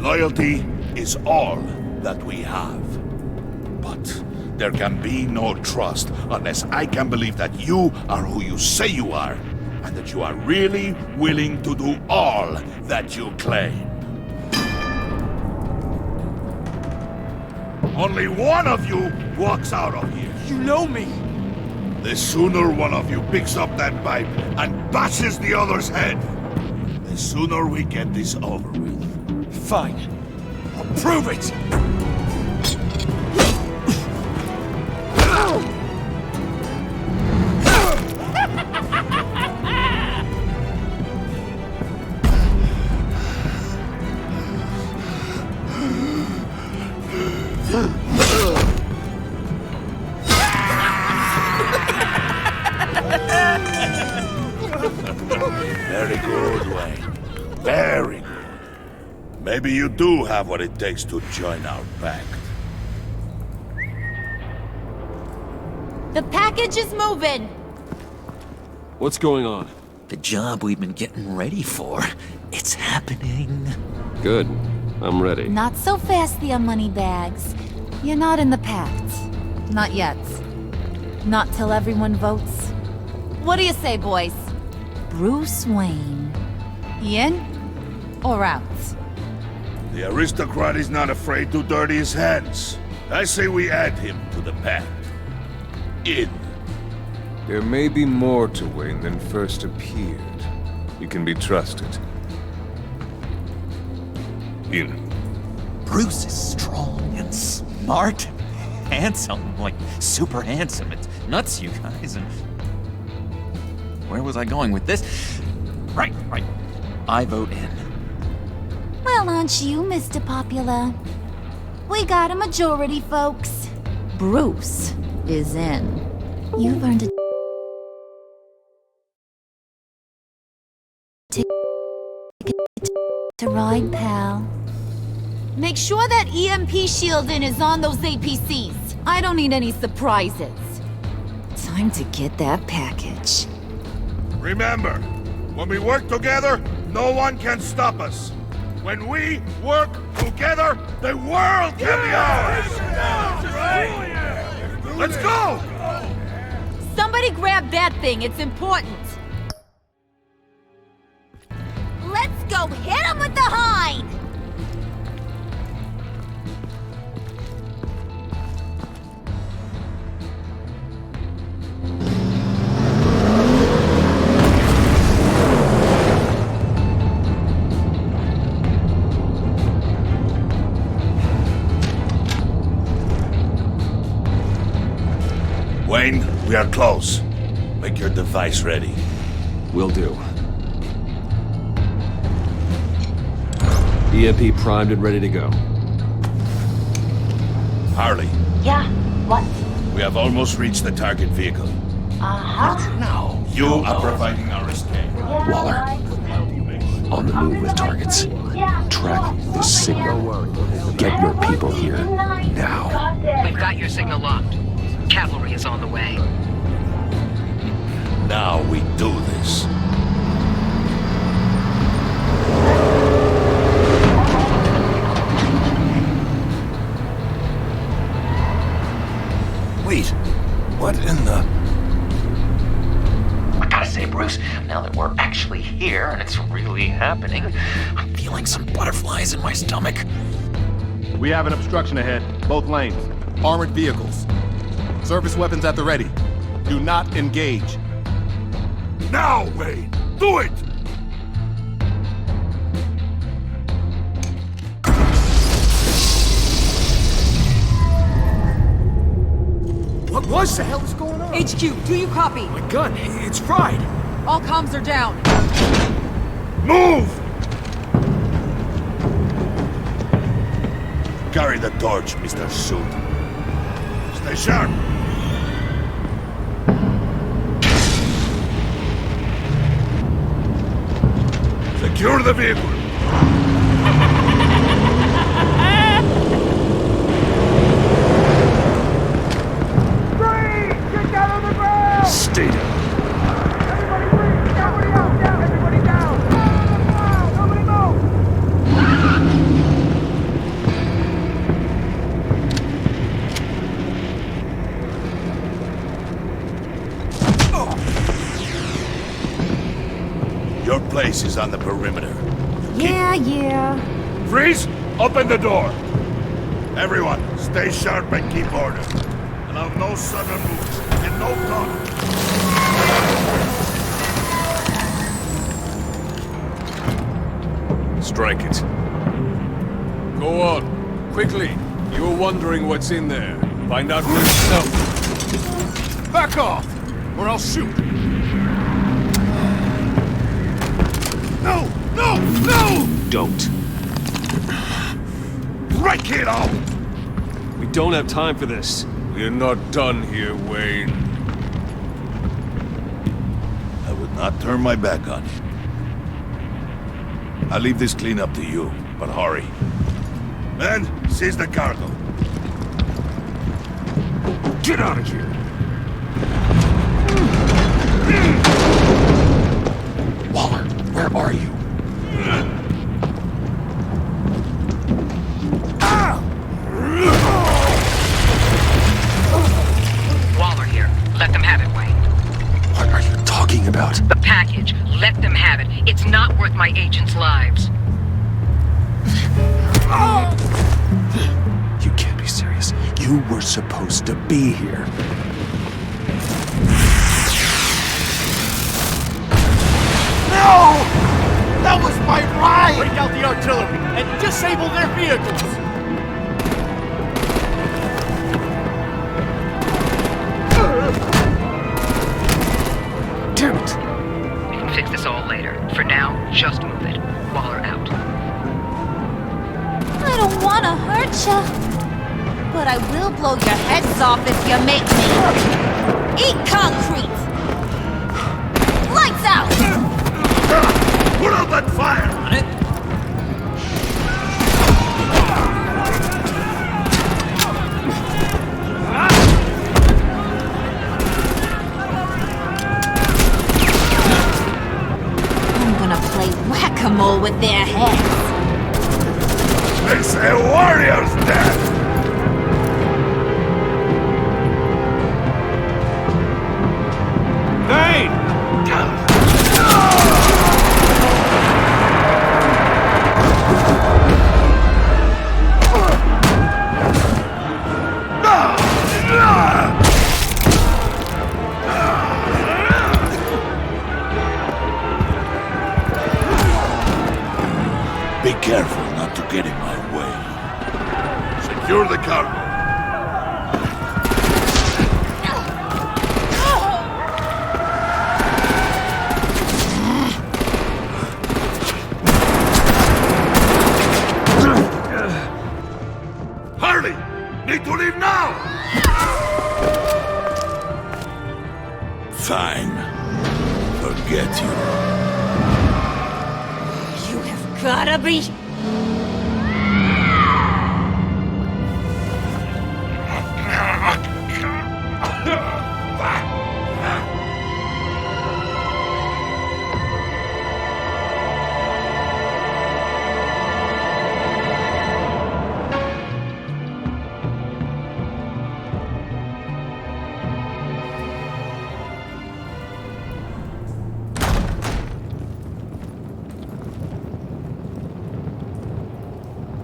Loyalty is all that we have. But there can be no trust unless I can believe that you are who you say you are, and that you are really willing to do all that you claim. Only one of you walks out of here. You know me! The sooner one of you picks up that pipe and bashes the other's head, the sooner we get this over with. Fine. I'll prove it! Very good, Wayne. Very good. Maybe you do have what it takes to join our pact. The package is moving! What's going on? The job we've been getting ready for. It's happening. Good. I'm ready. Not so fast, the Moneybags. You're not in the pact. Not yet. Not till everyone votes. What do you say, boys? Bruce Wayne. In or out? The aristocrat is not afraid to dirty his hands. I say we add him to the pact. In. There may be more to Wayne than first appeared. You can be trusted. In. Bruce is strong and smart. handsome, like super handsome. It's nuts, you guys. And where was I going with this? Right. I vote in. Well, aren't you, Mr. Popular? We got a majority, folks. Bruce is in. You've earned a ticket to ride, pal. Make sure that EMP shielding is on those APCs. I don't need any surprises. Time to get that package. Remember, when we work together, no one can stop us. When we work together, the world can be ours! Let's go! Somebody grab that thing, it's important. Let's go hit him with the hind! Wayne, we are close. Make your device ready. Will do. EMP primed and ready to go. Harley, Yeah, what? we have almost reached the target vehicle. Uh-huh. Now, you are providing our escape. Waller, on the move with targets. Track this signal. Get your people here, now. We've got your signal locked. Cavalry is on the way. Now we do this. Wait, what in the... I gotta say, Bruce, now that we're actually here and it's really happening, I'm feeling some butterflies in my stomach. We have an obstruction ahead, both lanes. Armored vehicles. Service weapons at the ready. Do not engage. Now, Wayne! Do it! What the hell is going on? HQ, do you copy? My gun, it's fried. All comms are down. Move! Carry the torch, Mr. Suit. Stay sharp. Secure the vehicle. Stay down. Your place is on the perimeter. Yeah. Freeze! Open the door! Everyone, stay sharp and keep order. Allow no sudden moves and no talk. Strike it. Go on. Quickly. You're wondering what's in there. Find out for yourself. Back off, or I'll shoot. No! Don't. Break it off! We don't have time for this. We're not done here, Wayne. I would not turn my back on you. I'll leave this clean up to you, but hurry. Men, seize the cargo. Get out of here! Waller, where are you? Waller here. Let them have it, Wayne. What are you talking about? The package. Let them have it. It's not worth my agents' lives. You can't be serious. You were supposed to be here. No! That was my ride! Break out the artillery and disable their vehicles! fix this all later. For now, just move it. Waller out. I don't want to hurt ya, but I will blow your heads off if you make me. Eat concrete! Lights out! Put out that fire! On it. I'm gonna play whack-a-mole with their heads. It's a warrior's death! Vane! Be careful not to get in my way. Secure the cargo. Hurry! Need to leave now! Fine. Forget you. You have gotta be...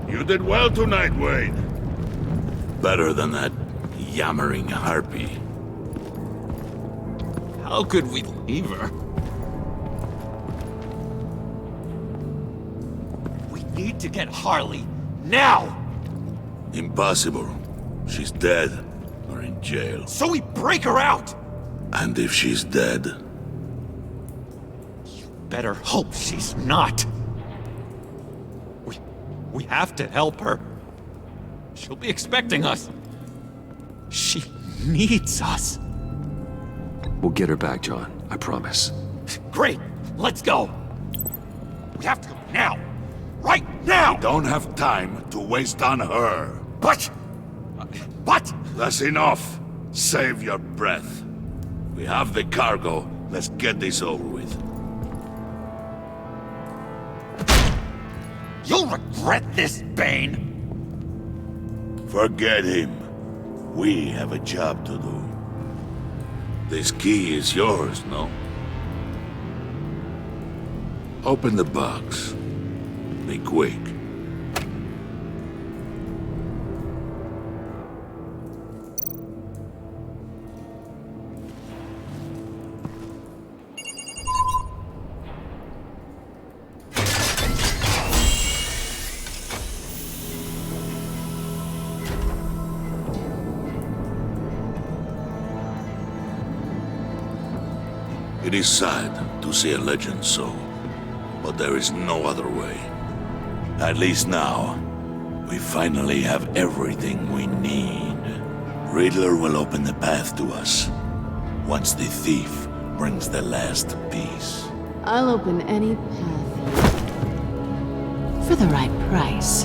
You did well tonight, Wade. Better than that yammering harpy. How could we leave her? We need to get Harley, now! Impossible. She's dead, or in jail. So we break her out! And if she's dead... Better hope she's not. We have to help her. She'll be expecting us. She needs us. We'll get her back, John. I promise. Great! Let's go! We have to go now! Right now! We don't have time to waste on her. But... That's enough. Save your breath. We have the cargo. Let's get this over with. You'll regret this, Bane! Forget him. We have a job to do. This key is yours, no? Open the box. Be quick. It is sad to see a legend so, but there is no other way. At least now, we finally have everything we need. Riddler will open the path to us, once the thief brings the last piece. I'll open any path. For the right price.